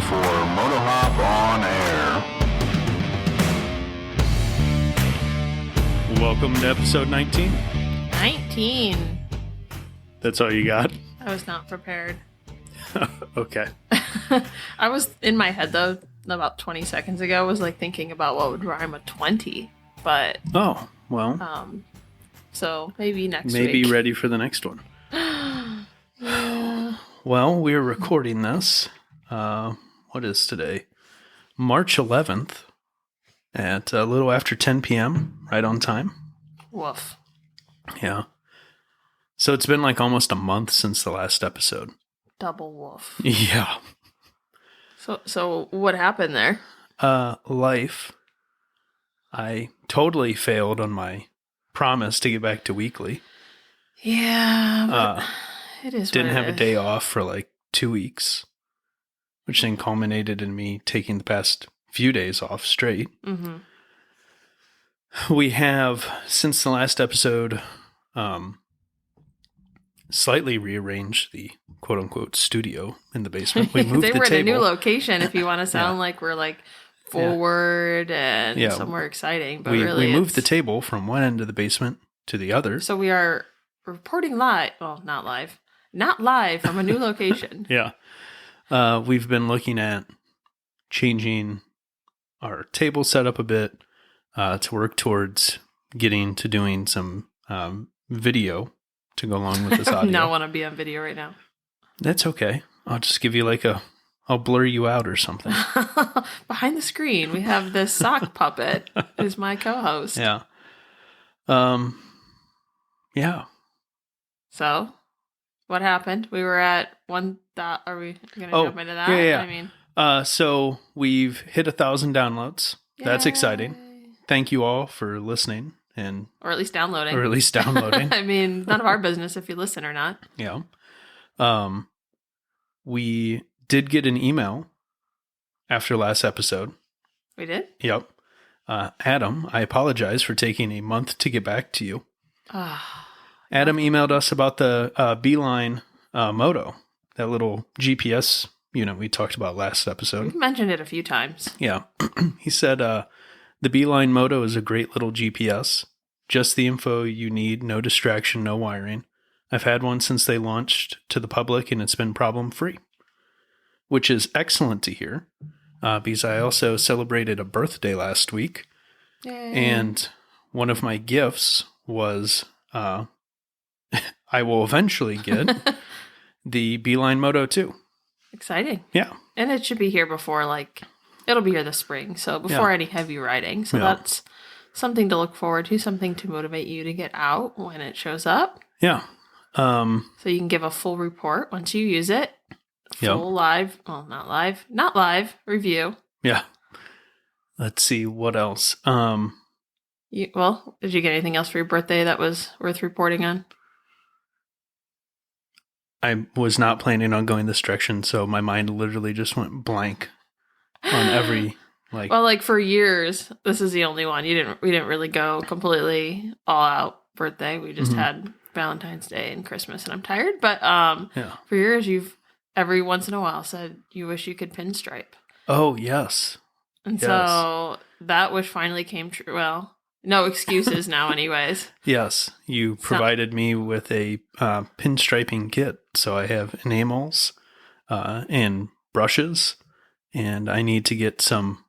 for Motohop on Air. Welcome to episode 19. 19. That's all you got? I was not prepared. Okay. I was in my head, though, about 20 seconds ago, was like thinking about what would rhyme with 20. But, Oh, well, so maybe next week. maybe ready for the next one. Yeah. Well, we're recording this. What is today? March 11th at a little after 10 p.m., right on time. Woof. Yeah. So it's been like almost a month since the last episode. Double woof. Yeah. So what happened there? Life. I totally failed on my promise to get back to weekly. Yeah, but it is Didn't what have it a is. day off for like 2 weeks, which then culminated in me taking the past few days off straight. Mm-hmm. We have, since the last episode, slightly rearranged the quote-unquote studio in the basement. We moved They the were in a new table. location, if you want to sound Yeah. like we're like forward and Yeah. somewhere exciting. But We really moved the it's- table from one end of the basement to the other. So we are reporting live. Well, not live. Not live from a new location. Yeah. We've been looking at changing our table setup a bit to work towards getting to doing some video to go along with this I audio. do not want to be on video right now. That's okay. I'll just give you like I'll blur you out or something. Behind the screen, we have this sock puppet who's my co-host. Yeah. Yeah. So, what happened? We were at one dot. Are we going to Oh, jump into that? yeah. I mean, So we've hit 1,000 downloads. That's yay. exciting. Thank you all for listening and Or at least downloading. or at least downloading. I mean, none of our business if you listen or not. Yeah. We did get an email after last episode. We did? Yep. Adam, I apologize for taking a month to get back to you. Ah, Adam emailed us about the Beeline Moto, that little GPS unit we talked about last episode. we've mentioned it a few times. Yeah. He said the Beeline Moto is a great little GPS. Just the info you need, no distraction, no wiring. I've had one since they launched to the public and it's been problem-free, which is excellent to hear because I also celebrated a birthday last week. Yay. And one of my gifts was I will eventually get the Beeline Moto 2. Exciting. Yeah. And it should be here before, like, it'll be here this spring. So before Yeah. any heavy riding. So Yeah. that's something to look forward to, something to motivate you to get out when it shows up. Yeah. So you can give a full report once you use it. Full live, well, not live review. Yeah. Let's see what else. Well, did you get anything else for your birthday that was worth reporting on? I was not planning on going this direction, so my mind literally just went blank on every like. Well, like for years, this is the only one. We didn't really go completely all out birthday. We just Mhm. had Valentine's Day and Christmas, and I'm tired. But Yeah. for years, you've every once in a while said you wish you could pinstripe, Oh yes. and Yes. so that wish finally came true. Well, no excuses now, anyways. Yes. You provided me with a pinstriping kit, so I have enamels and brushes, and I need to get some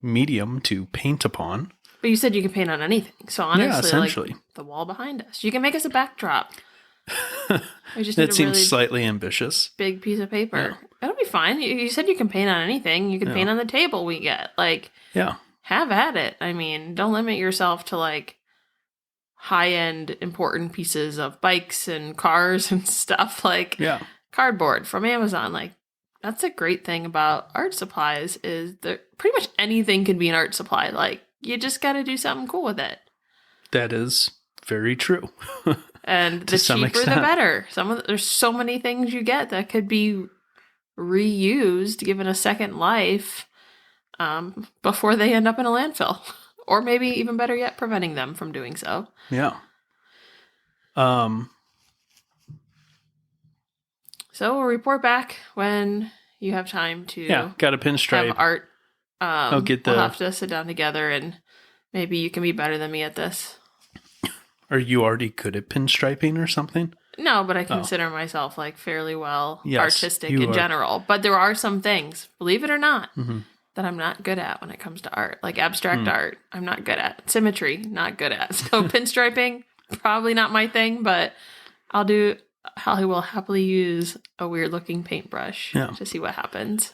medium to paint upon. But you said you can paint on anything, so honestly, Yeah, essentially. like the wall behind us, you can make us a backdrop. We just need That a seems really slightly ambitious. big piece of paper. Yeah. It'll be fine. You said you can paint on anything. You can Yeah. paint on the table we get. Like, Yeah. have at it. I mean, don't limit yourself to like high-end important pieces of bikes and cars and stuff like Yeah. cardboard from Amazon. Like, that's a great thing about art supplies is that pretty much anything can be an art supply. Like, you just got to do something cool with it. That is very true. And To the some cheaper, the extent. better. There's so many things you get that could be reused, given a second life, before they end up in a landfill. Or maybe even better yet, preventing them from doing so. Yeah. So we'll report back when you have time to got a pinstripe. have art, I'll get we'll have to sit down together and maybe you can be better than me at this. Are you already good at pinstriping or something? No, but I consider myself like fairly well Yes, artistic you in are. general. But there are some things, believe it or not, Mm-hmm. that I'm not good at when it comes to art. Like abstract art, I'm not good at. Symmetry, not good at. So pinstriping, probably not my thing, but I will happily use a weird looking paintbrush to see what happens.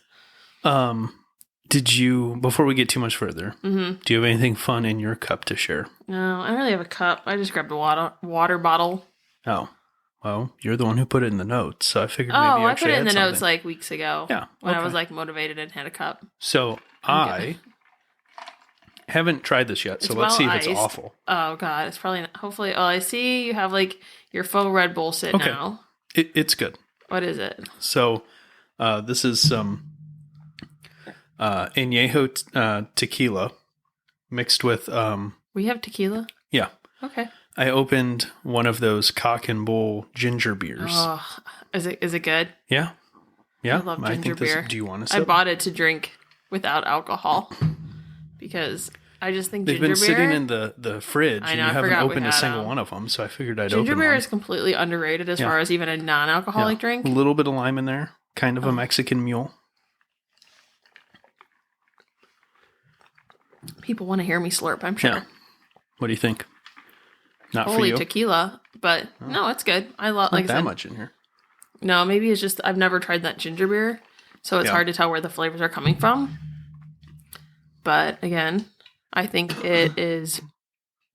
Did you, before we get too much further, do you have anything fun in your cup to share? No, I don't really have a cup. I just grabbed a water bottle. Oh, well, you're the one who put it in the notes, so I figured maybe you I actually put it in had the notes something. like weeks ago. Yeah, When I okay. was like motivated and had a cup. So I haven't tried this yet, so let's see if it's iced. awful. Oh god, it's probably not. Hopefully, I see you have like your faux Red Bull sit now. It's good. What is it? So this is some añejo tequila mixed with We have tequila. yeah. Okay. I opened one of those cock and bull ginger beers. Oh, is it good? Yeah. Yeah. I love ginger beer. Do you want to I sip? bought it to drink without alcohol because I just think They've ginger been beer. sitting in the fridge, I and know, you I haven't forgot we opened a had single 'em. one of them, so I figured I'd Ginger open beer one. is completely underrated as Yeah. far as even a non-alcoholic Yeah. drink. A little bit of lime in there, kind of a Mexican mule. People want to hear me slurp, I'm sure. Yeah. What do you think? Not for Holy you. tequila, but no, it's good. I love Not like I that said, much in here. No, maybe it's just I've never tried that ginger beer, so it's Yeah. hard to tell where the flavors are coming from. But again, I think it is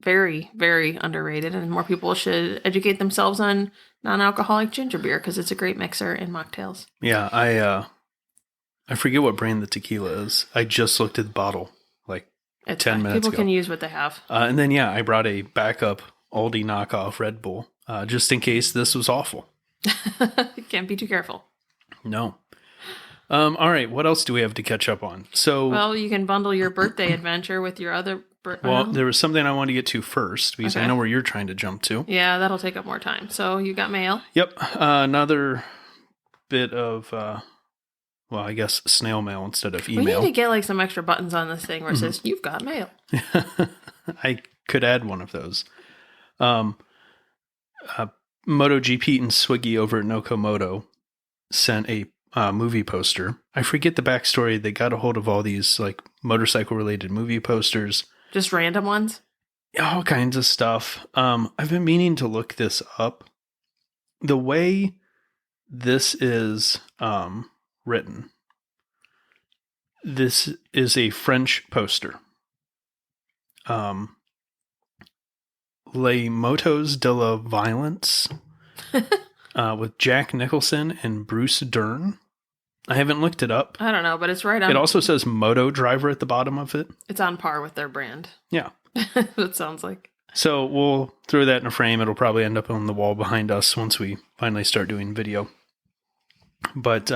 very, very underrated, and more people should educate themselves on non-alcoholic ginger beer because it's a great mixer in mocktails. Yeah, I forget what brand the tequila is. I just looked at the bottle like It's 10 fine. minutes People ago. can use what they have. And then I brought a backup Aldi knockoff Red Bull just in case this was awful. You can't be too careful. No. All right. What else do we have to catch up on? So, Well, you can bundle your birthday adventure with your other. there was something I wanted to get to first because I Okay. know where you're trying to jump to. Yeah, that'll take up more time. So you got mail. Yep. Another bit of, I guess snail mail instead of We email. need to get like some extra buttons on this thing where it says "You've got mail." I could add one of those. MotoGP and Swiggy over at Nokomoto sent a movie poster. I forget the backstory. They got a hold of all these like motorcycle related movie posters, Just random ones. all kinds of stuff. I've been meaning to look this up. The way this is written, this is a French poster. Les Motos de la Violence with Jack Nicholson and Bruce Dern. I haven't looked it up. I don't know, but it's right on. It also says Moto Driver at the bottom of it. It's on par with their brand. Yeah. It sounds like. So we'll throw that in a frame. It'll probably end up on the wall behind us once we finally start doing video. But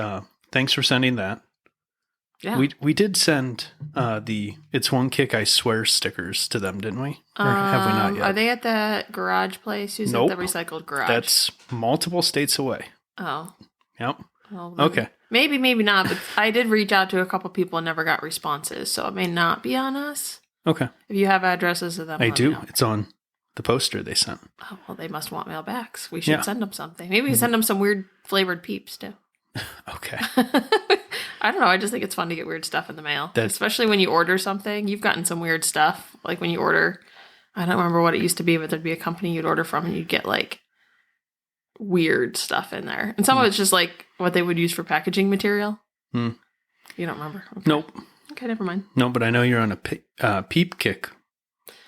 thanks for sending that. Yeah. We did send the It's One Kick I Swear stickers to them, didn't we? Or have we not yet? Are they at that garage place? Who's Nope. at the recycled garage? That's multiple states away. Oh. Yep. Well, Okay. Maybe not, but I did reach out to a couple people and never got responses, so it may not be on us. Okay. If you have addresses of them, I let me do. know. It's on the poster they sent. Oh, well, they must want mailbacks. We should Yeah. send them something. Maybe we can send them some weird flavored peeps too. Okay. I don't know. I just think it's fun to get weird stuff in the mail, That- especially when you order something. You've gotten some weird stuff, like when you order. I don't remember what it used to be, but there'd be a company you'd order from, and you'd get like weird stuff in there, and some of it's just like what they would use for packaging material. Hmm. You don't remember? Okay. Nope. Okay, never mind. No, but I know you're on a peep kick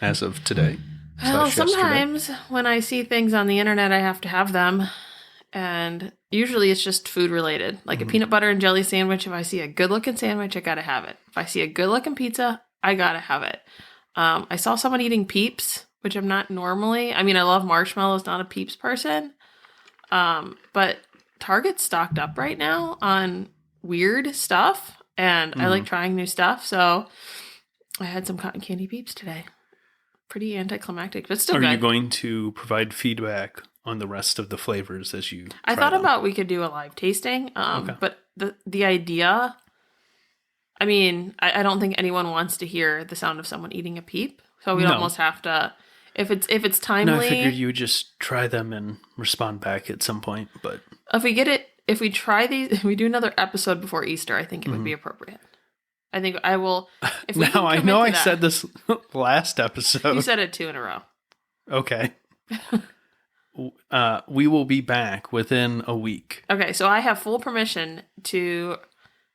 as of today. Well, /yesterday. sometimes when I see things on the internet, I have to have them. And usually it's just food related, like a peanut butter and jelly sandwich. If I see a good looking sandwich, I gotta have it. If I see a good looking pizza, I gotta have it. I saw someone eating Peeps, which I'm not normally. I mean, I love marshmallows, not a Peeps person. But Target's stocked up right now on weird stuff, and I like trying new stuff. So I had some cotton candy Peeps today. Pretty anticlimactic, but still Are good. you going to provide feedback on the rest of the flavors as you I try thought them? about we could do a live tasting, Okay. but the idea. I mean, I don't think anyone wants to hear the sound of someone eating a peep. So we'd No. almost have to, if it's timely. No, I figured you would just try them and respond back at some point. But If we try these, if we do another episode before Easter, I think it would be appropriate. I think I will. If we now I can know I commit to said this last episode. You said it 2 in a row. Okay. We will be back within a week. Okay, so I have full permission to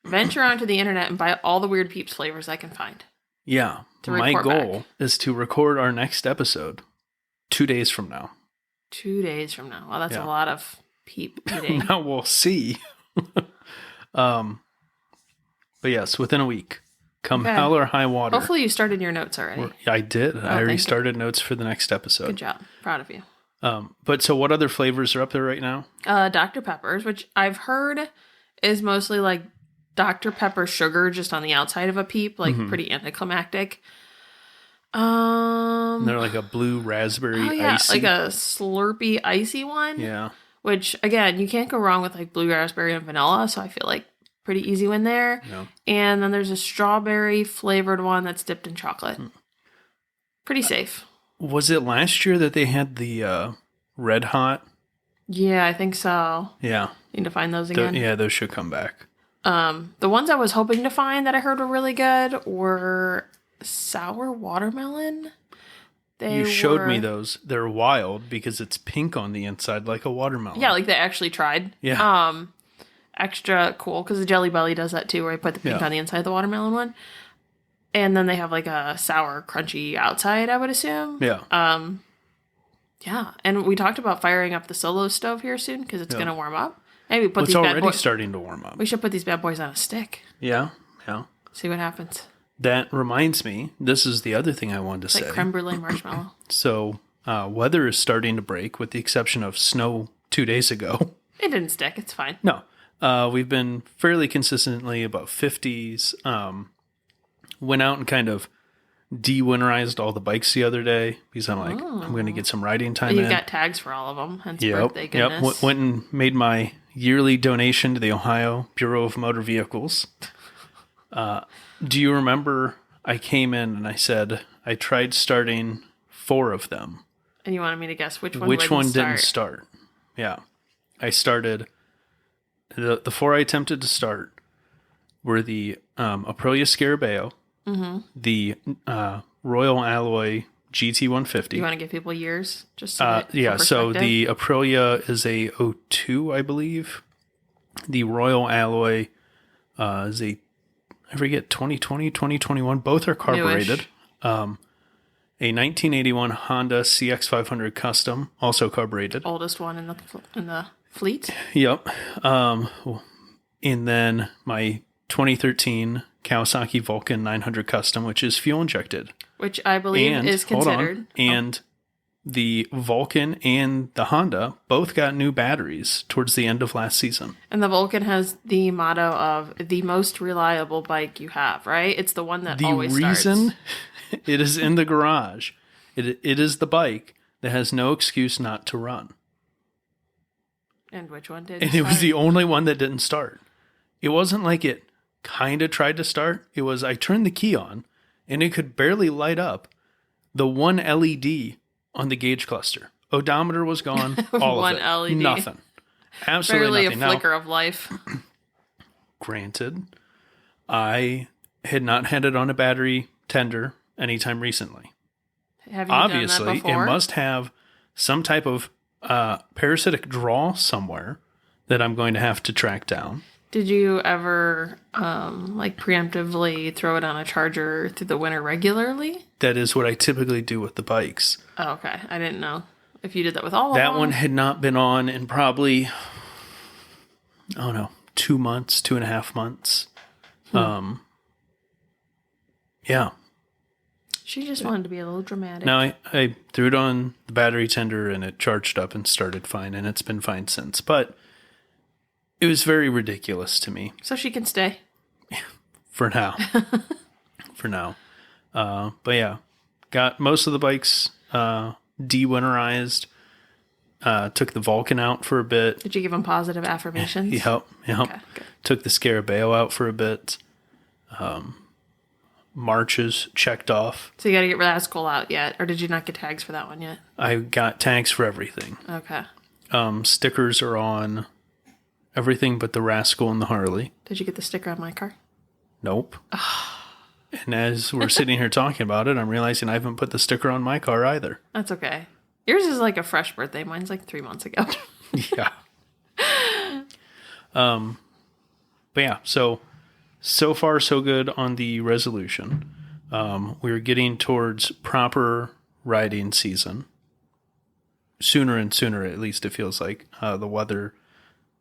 venture onto the internet and buy all the weird Peeps flavors I can find. Yeah. To My report goal back. is to record our next episode 2 days from now. 2 days from now. Well, that's Yeah. a lot of peep eating. Now we'll see. But yes, within a week. Come Okay. hell or high water. Hopefully you started your notes already. I did. I already thank you. started notes for the next episode. Good job. Proud of you. But so what other flavors are up there right now? Dr. Pepper's, which I've heard is mostly like Dr. Pepper sugar just on the outside of a peep, like pretty anticlimactic. And they're like a blue raspberry icy. like a slurpy icy one. Yeah. Which again, you can't go wrong with like blue raspberry and vanilla, so I feel like pretty easy win there. Yeah. And then there's a strawberry flavored one that's dipped in chocolate. Pretty safe. Was it last year that they had the red hot? Yeah, I think so. Yeah. Need to find those again. Those should come back. The ones I was hoping to find that I heard were really good were sour watermelon. You showed me those. They're wild because it's pink on the inside like a watermelon. Yeah, like they actually tried. Yeah. Extra cool because the Jelly Belly does that too, where I put the pink on the inside of the watermelon one. And then they have like a sour, crunchy outside, I would assume. Yeah. Yeah. And we talked about firing up the Solo stove here soon because it's going to warm up. Maybe put It's these bad already boys. starting to warm up. We should put these bad boys on a stick. Yeah. Yeah. See what happens. That reminds me, this is the other thing I wanted to Like say. creme brulee marshmallow. So, weather is starting to break with the exception of snow 2 days ago. It didn't stick. It's fine. No. We've been fairly consistently above 50s. Went out and kind of de-winterized all the bikes the other day because I'm like, I'm going to get some riding time You in. got tags for all of them. Hence Yep. birthday goodness. Went and made my yearly donation to the Ohio Bureau of Motor Vehicles. Do you remember I came in and I said I tried starting 4 of them. And you wanted me to guess which one Didn't start? Yeah. I started the 4 I attempted to start were the Aprilia Scarabeo, the Royal Alloy GT150. You want to give people years? Just so that- Yeah, for so perspective? the Aprilia is a 02, I believe. The Royal Alloy is a, I forget, 2020, 2021. Both are carbureted. A 1981 Honda CX500 Custom, also carbureted. oldest one in the fleet. Yep. And then my 2013 Kawasaki Vulcan 900 Custom, which is fuel injected. Which I believe is considered. And the Vulcan and the Honda both got new batteries towards the end of last season. And the Vulcan has the motto of the most reliable bike you have, right? It's the one that always starts. The reason it is in the garage, it is the bike that has no excuse not to run. And which one did And it was start? the only one that didn't start. It wasn't like it kind of tried to start. It was I turned the key on and it could barely light up the one LED on the gauge cluster. Odometer was gone. All One of it. LED. Nothing. Absolutely Barely nothing. a flicker of life. Granted, I had not had it on a battery tender anytime recently. Have you Obviously, done that it before? must have some type of parasitic draw somewhere that I'm going to have to track down. Did you ever like preemptively throw it on a charger through the winter regularly? That is what I typically do with the bikes. Oh, okay. I didn't know if you did that with all of That them. one had not been on in probably, 2 months, 2.5 months. Yeah. She just wanted to be a little dramatic. Now I threw it on the battery tender and it charged up and started fine, and it's been fine since. But it was very ridiculous to me So she can stay. for now. But yeah, got most of the bikes de-winterized. Took the Vulcan out for a bit. Did you give them positive affirmations? Yep. Okay, good. Took the Scarabeo out for a bit. Marches checked off. So you got to get Rascal out yet, or did you not get tags for that one yet? I got tags for everything. Okay. Stickers are on everything but the Rascal and the Harley. Did you get the sticker on my car? Nope. And as we're sitting here talking about it, I'm realizing I haven't put the sticker on my car either. That's okay. Yours is like a fresh birthday. Mine's like 3 months ago. Yeah. But yeah, so far so good on the resolution. We're getting towards proper riding season. Sooner and sooner, at least it feels like. The weather,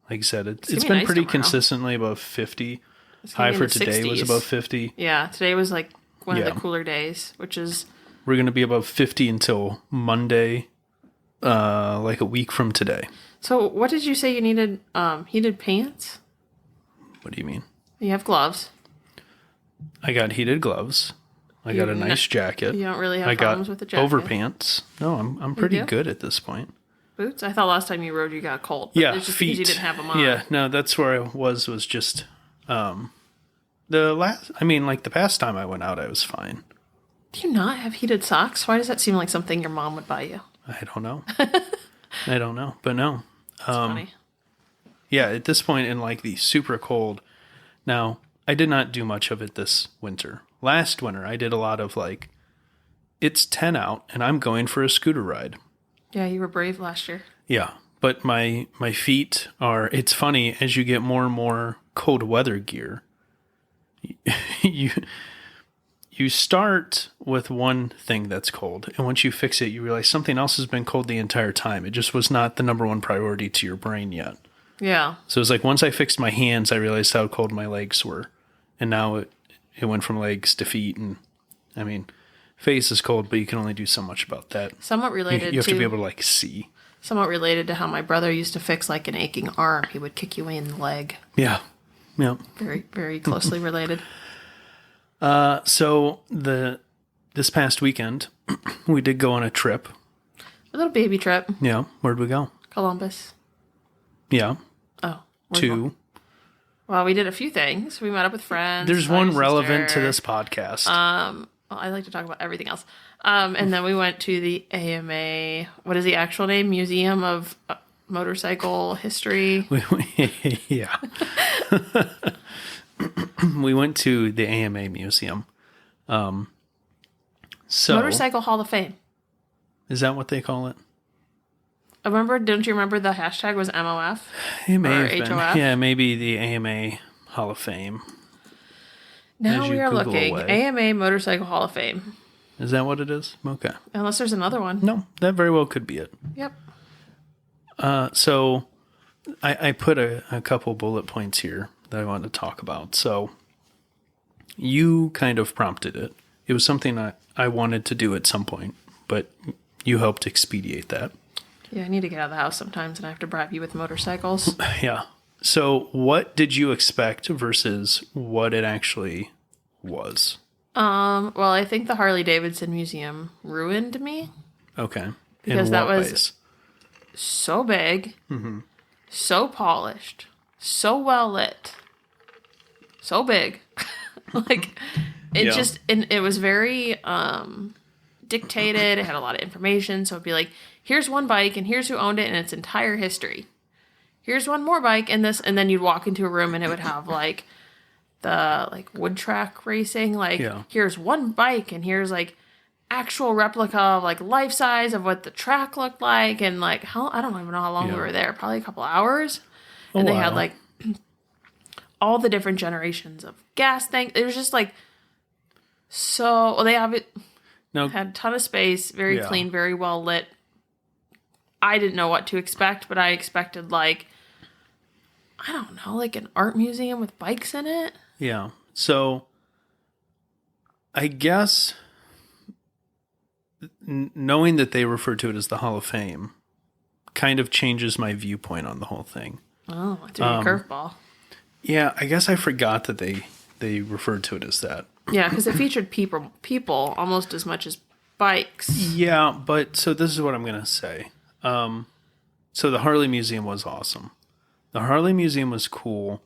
like I said, it's gonna be been nice pretty tomorrow. consistently above 50. It's gonna High be in for the today was 60s. above 50. Yeah, today was like one Yeah. of the cooler days, which is... We're going to be above 50 until Monday, like a week from today. So what did you say you needed? Heated pants? What do you mean? You have gloves. I got heated gloves. I got a nice jacket. You don't really have I got problems with the jacket. overpants. No, I'm pretty do? good at this point. Boots? I thought last time you rode you got cold. But Yeah, it's just feet. because you didn't have them on. Yeah, no, that's where I was just the past time I went out I was fine. Do you not have heated socks? Why does that seem like something your mom would buy you? I don't know. I don't know, but no. It's funny. Yeah, at this point in like the super cold. Now, I did not do much of it this winter. Last winter, I did a lot of like, it's 10 out and I'm going for a scooter ride. Yeah, you were brave last year. Yeah, but my feet are, it's funny, as you get more and more cold weather gear, you start with one thing that's cold, and once you fix it, you realize something else has been cold the entire time. It just was not the number one priority to your brain yet. Yeah. So it's like once I fixed my hands, I realized how cold my legs were. And now it went from legs to feet. And I mean, face is cold, but you can only do so much about that. Somewhat related You have to be able to like see. Somewhat related to how my brother used to fix like an aching arm. He would kick you in the leg. Yeah. Yeah. Very, very closely related. So this past weekend, we did go on a trip. A little baby trip. Yeah. Where'd we go? Columbus. Yeah. Oh. Two. Well, we did a few things. We met up with friends. There's saw your one relevant to sister. this podcast. Well, I like to talk about everything else. And then we went to the AMA. What is the actual name? Museum of Motorcycle History. Yeah. We went to the AMA museum. Motorcycle Hall of Fame. Is that what they call it? Don't you remember the hashtag was MOF? It may Or have been. HOF? Yeah, maybe the AMA Hall of Fame. Now As we you are Google looking. away. AMA Motorcycle Hall of Fame. Is that what it is? Okay. Unless there's another one. No, that very well could be it. Yep. So I put a couple bullet points here that I wanted to talk about. So you kind of prompted it. It was something I wanted to do at some point, but you helped expedite that. Yeah, I need to get out of the house sometimes and I have to bribe you with motorcycles. Yeah. So what did you expect versus what it actually was? Well, I think the Harley Davidson Museum ruined me. Okay. Because In that what was- ways? So big, so polished, so well lit, so big. Like it Yeah. just, and it was very dictated. It had a lot of information, so it'd be like, here's one bike, and here's who owned it and its entire history. Here's one more bike, and this, and then you'd walk into a room and it would have like the wood track racing. Like Yeah. here's one bike, and here's like actual replica of like life size of what the track looked like, and like how, I don't even know how long Yeah. we were there, probably a couple hours. And they had wow. like all the different generations of gas things. It was just like so, well, they have it Now, had a ton of space, very Yeah. clean, very well lit. I didn't know what to expect, but I expected like, I don't know, like an art museum with bikes in it. yeah. So I guess knowing that they refer to it as the Hall of Fame kind of changes my viewpoint on the whole thing. Oh, I threw you a curveball. Yeah, I guess I forgot that they referred to it as that. Yeah, because it featured people almost as much as bikes. Yeah, but so this is what I'm going to say. So the Harley Museum was awesome. The Harley Museum was cool.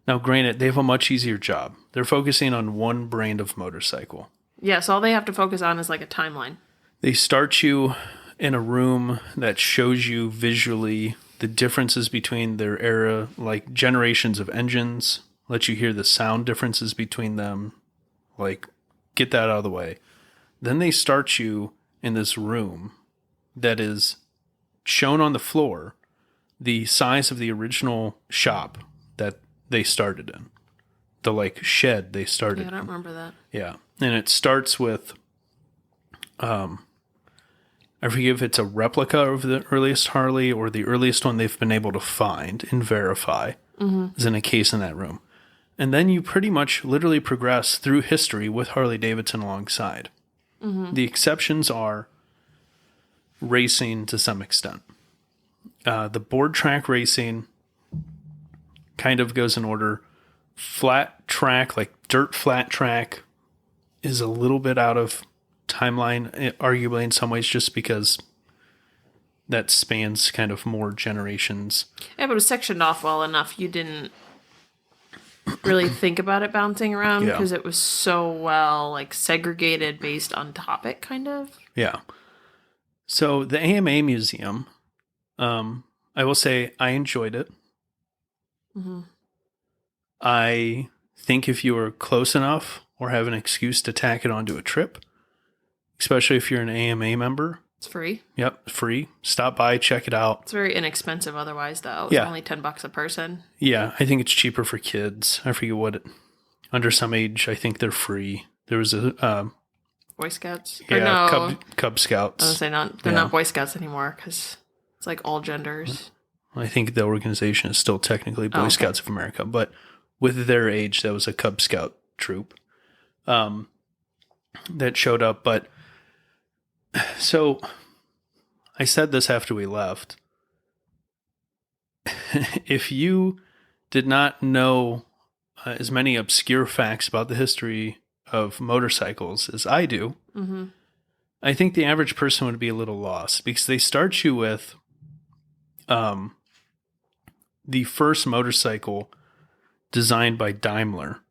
Now, granted, they have a much easier job. They're focusing on one brand of motorcycle. Yeah, so all they have to focus on is like a timeline. They start you in a room that shows you visually the differences between their era, like generations of engines, let you hear the sound differences between them, like get that out of the way. Then they start you in this room that is shown on the floor, the size of the original shop that they started in. The like shed they started in. Yeah, I don't remember that. Yeah. And it starts with, I forget if it's a replica of the earliest Harley or the earliest one they've been able to find and verify is in a case in that room. And then you pretty much literally progress through history with Harley Davidson alongside. The exceptions are racing to some extent. The board track racing kind of goes in order. Flat track, like dirt flat track, is a little bit out of timeline, arguably in some ways, just because that spans kind of more generations. Yeah, but it was sectioned off well enough. You didn't really think about it bouncing around because it was so well like segregated based on topic, kind of. Yeah. So the AMA Museum, I will say I enjoyed it. I think if you were close enough or have an excuse to tack it onto a trip, especially if you're an AMA member. It's free. Yep, free. Stop by, check it out. It's very inexpensive otherwise, though. It's only $10 a person. Yeah, I think it's cheaper for kids. I forget what under some age, I think they're free. There was a... Boy Scouts? Yeah, no, Cub Scouts. I was going to say, they're not Boy Scouts anymore because it's like all genders. I think the organization is still technically Boy Scouts of America, but with their age, that was a Cub Scout troop that showed up. But so I said this after we left. If you did not know as many obscure facts about the history of motorcycles as I do, I think the average person would be a little lost because they start you with the first motorcycle designed by Daimler,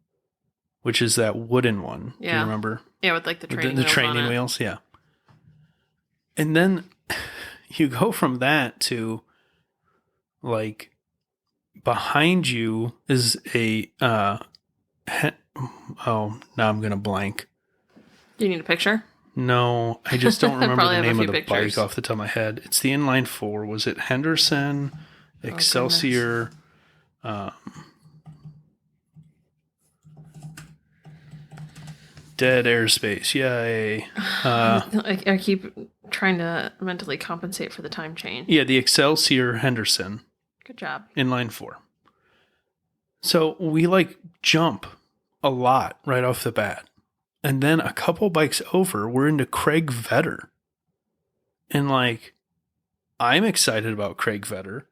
which is that wooden one. Yeah. Do you remember? Yeah, with like the training the wheels training on it. wheels, yeah. And then you go from that to like behind you is a now I'm gonna blank. Do you need a picture? No, I just don't remember Probably the have a name of few the pictures. bike off the top of my head. It's the inline 4. Was it Henderson, Excelsior? Dead airspace. Yay. I keep trying to mentally compensate for the time change. Yeah, the Excelsior Henderson. Good job. Inline 4. So we like jump a lot right off the bat. And then a couple bikes over, we're into Craig Vetter. And like, I'm excited about Craig Vetter.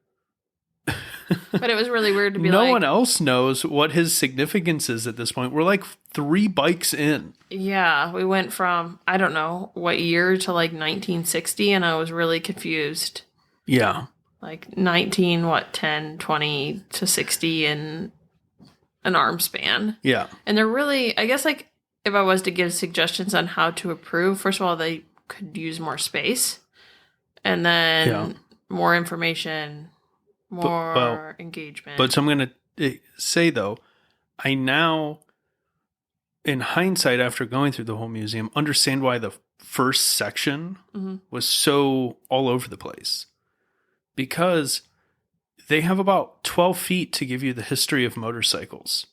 But it was really weird to be no like... one else knows what his significance is at this point. We're like 3 bikes in. Yeah, we went from, I don't know, what year to like 1960, and I was really confused. Yeah. Like 10, 20 to 60 in an arm span. Yeah. And they're really, I guess like, if I was to give suggestions on how to improve, first of all, they could use more space. And then more information, more engagement. But so I'm going to say, though, I now, in hindsight, after going through the whole museum, understand why the first section was so all over the place. Because they have about 12 feet to give you the history of motorcycles.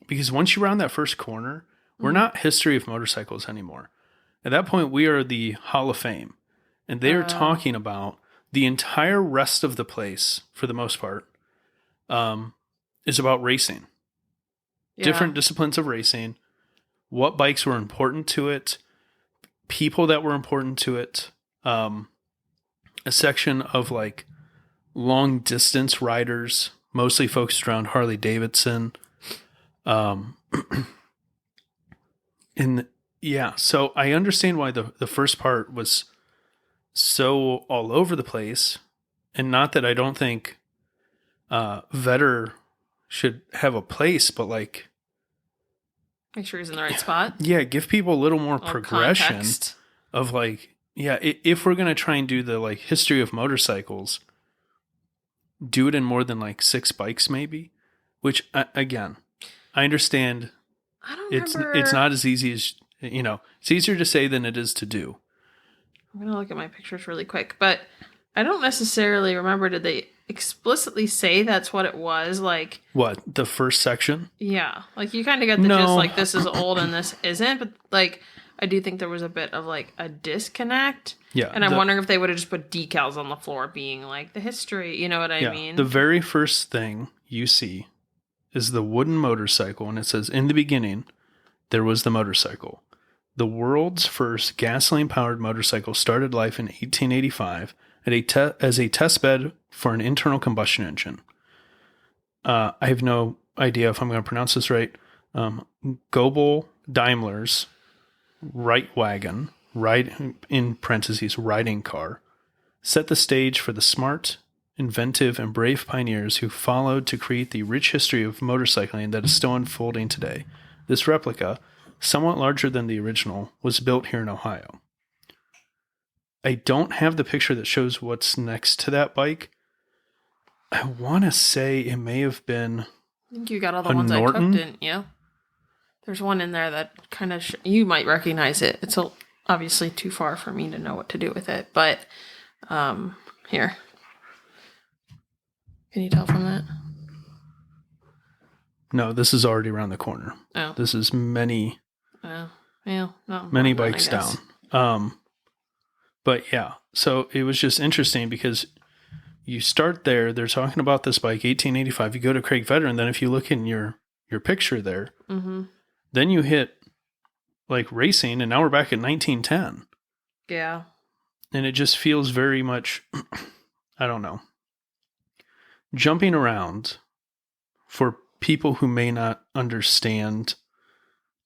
Because once you round that first corner, we're not history of motorcycles anymore. At that point, we are the Hall of Fame. And they are talking about the entire rest of the place, for the most part, is about racing. Yeah. Different disciplines of racing, what bikes were important to it, people that were important to it, a section of like long distance riders, mostly focused around Harley Davidson. And yeah, so I understand why the first part was so all over the place, And not that I don't think Vetter should have a place, but like, Make sure he's in the right spot. yeah, give people a little more Little progression context. of like, yeah, if we're going to try and do the like history of motorcycles, do it in more than like 6 bikes maybe, which again, I understand I don't it's remember. not as easy as, it's easier to say than it is to do. I'm going to look at my pictures really quick, but I don't necessarily remember, did they explicitly say that's what it was? Like, What, the first section? yeah, like you kind of get the No. gist, like this is old and this isn't, but like I do think there was a bit of like a disconnect. Yeah. And I'm wondering if they would have just put decals on the floor being like the history, you know what I mean? The very first thing you see is the wooden motorcycle, and it says, in the beginning, there was the motorcycle. The world's first gasoline-powered motorcycle started life in 1885 as a test bed for an internal combustion engine. I have no idea if I'm going to pronounce this right. Goebel Daimler's Reitwagen, in parentheses, riding car, set the stage for the smart, inventive, and brave pioneers who followed to create the rich history of motorcycling that is still unfolding today. This replica, somewhat larger than the original, was built here in Ohio. I don't have the picture that shows what's next to that bike. I want to say it may have been I think you got all the a ones Norton? I cooked, didn't you? There's one in there that kind of you might recognize it. It's obviously too far for me to know what to do with it, but here. Can you tell from that? No, this is already around the corner. Oh. This is many many bikes down. But yeah, so it was just interesting because you start there, they're talking about this bike, 1885, you go to Craig Vetter, and then if you look in your picture there, then you hit like racing, and now we're back at 1910. Yeah. And it just feels very much, I don't know, jumping around for people who may not understand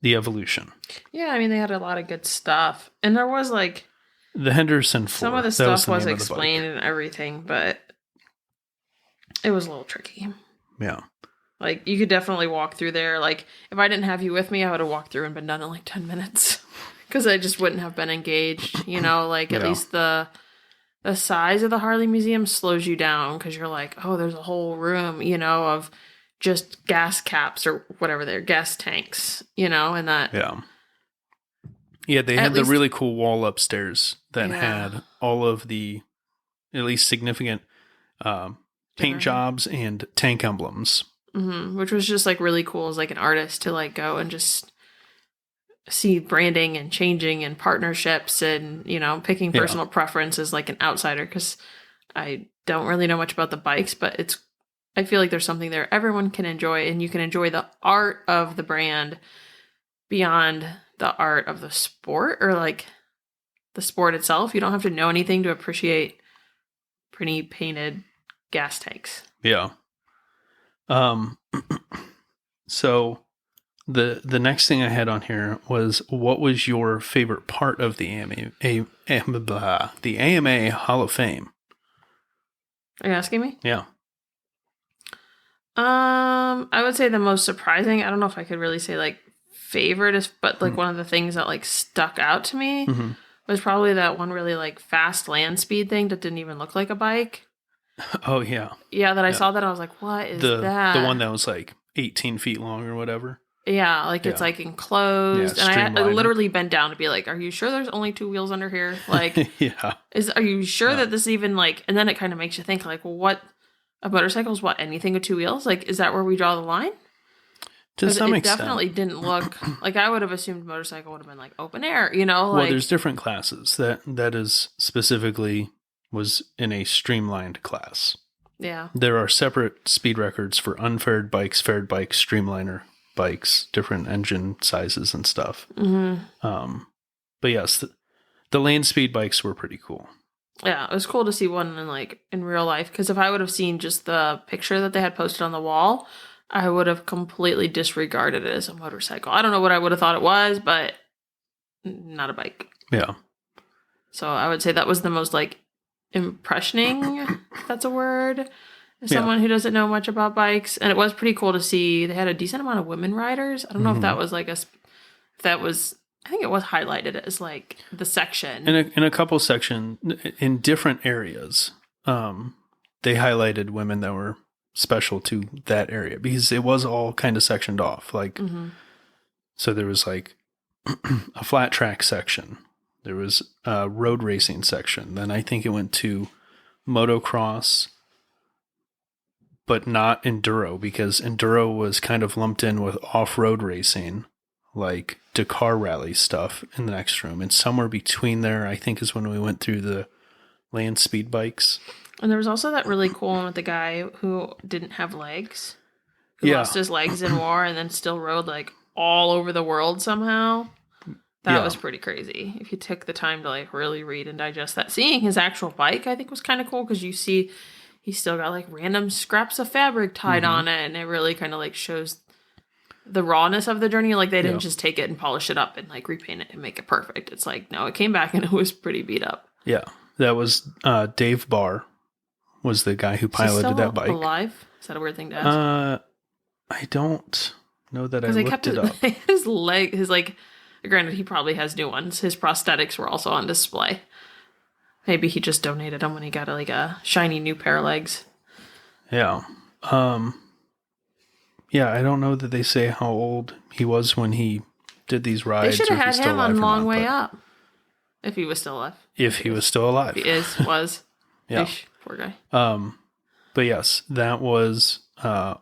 the evolution. Yeah, I mean, they had a lot of good stuff. And there was like The Henderson 4. some of the that stuff the was name of the bike. explained and everything, but it was a little tricky. Yeah. Like, you could definitely walk through there. Like, if I didn't have you with me, I would have walked through and been done in like 10 minutes. Because I just wouldn't have been engaged, like at least the size of the Harley Museum slows you down because you're like, oh, there's a whole room, of just gas caps or whatever they're, gas tanks, and that. Yeah. Yeah, they had the really cool wall upstairs that had all of the at least significant paint jobs and tank emblems. Mm-hmm, which was just like really cool as like an artist to like go and just see branding and changing and partnerships and, picking personal preference as like an outsider because I don't really know much about the bikes, but I feel like there's something there everyone can enjoy, and you can enjoy the art of the brand beyond the art of the sport or like the sport itself. You don't have to know anything to appreciate pretty painted gas tanks. Yeah. So the next thing I had on here was, what was your favorite part of the AMA Hall of Fame? Are you asking me? Yeah. I would say the most surprising, I don't know if I could really say like favorite, but like one of the things that like stuck out to me was probably that one really like fast land speed thing that didn't even look like a bike. Oh yeah. Yeah, that I saw that I was like, what is that? The one that was like 18 feet long or whatever. Yeah, like it's like enclosed, and I literally bent down to be like, "Are you sure there's only 2 wheels under here? Like, yeah, are you sure that this even like?" And then it kind of makes you think, like, well, what a motorcycle is? What, anything with 2 wheels? Like, is that where we draw the line? To some extent, it definitely didn't look like I would have assumed motorcycle would have been like open air. Like, well, there's different classes that is specifically was in a streamlined class. Yeah, there are separate speed records for unfaired bikes, faired bikes, streamliner bikes, different engine sizes and stuff. But yes, the land speed bikes were pretty cool. Yeah, it was cool to see one in real life, because if I would have seen just the picture that they had posted on the wall, I would have completely disregarded it as a motorcycle. I don't know what I would have thought it was, but not a bike. Yeah. So I would say that was the most like impressioning, if that's a word, as someone who doesn't know much about bikes. And it was pretty cool to see. They had a decent amount of women riders. I don't know if that was like if that was, I think it was highlighted as like the section. In a couple sections, in different areas, they highlighted women that were special to that area because it was all kind of sectioned off. Like, so there was like a flat track section. There was a road racing section. Then I think it went to motocross, but not enduro, because enduro was kind of lumped in with off-road racing, like Dakar rally stuff in the next room. And somewhere between there, I think, is when we went through the land speed bikes. And there was also that really cool one with the guy who didn't have legs, who lost his legs in war and then still rode like all over the world somehow. That was pretty crazy. If you took the time to like really read and digest that. Seeing his actual bike, I think, was kind of cool because you see he's still got like random scraps of fabric tied on it, and it really kind of like shows the rawness of the journey. Like they didn't just take it and polish it up and like repaint it and make it perfect. It's like, no, it came back and it was pretty beat up. Yeah. That was Dave Barr was the guy who piloted that bike. Alive? Is that a weird thing to ask? I don't know that I looked it up. His leg, granted, he probably has new ones. His prosthetics were also on display. Maybe he just donated them when he got like a shiny new pair of legs. Yeah. Yeah, I don't know that they say how old he was when he did these rides. They should have had him on Long Way Up. If he was still alive. If he was still alive. He was. Yeah. Ish, poor guy. But yes, that was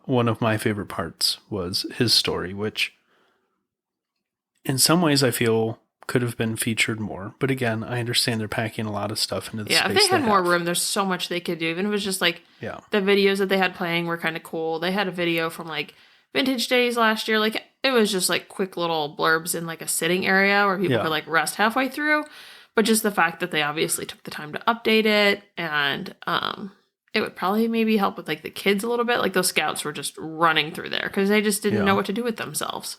one of my favorite parts was his story, which in some ways I feel could have been featured more. But again, I understand they're packing a lot of stuff into the space. Yeah, if they had more room, there's so much they could do. Even if it was just like the videos that they had playing were kind of cool. They had a video from like Vintage Days last year. Like it was just like quick little blurbs in like a sitting area where people could like rest halfway through. But just the fact that they obviously took the time to update it, and it would probably maybe help with like the kids a little bit. Like those scouts were just running through there because they just didn't know what to do with themselves.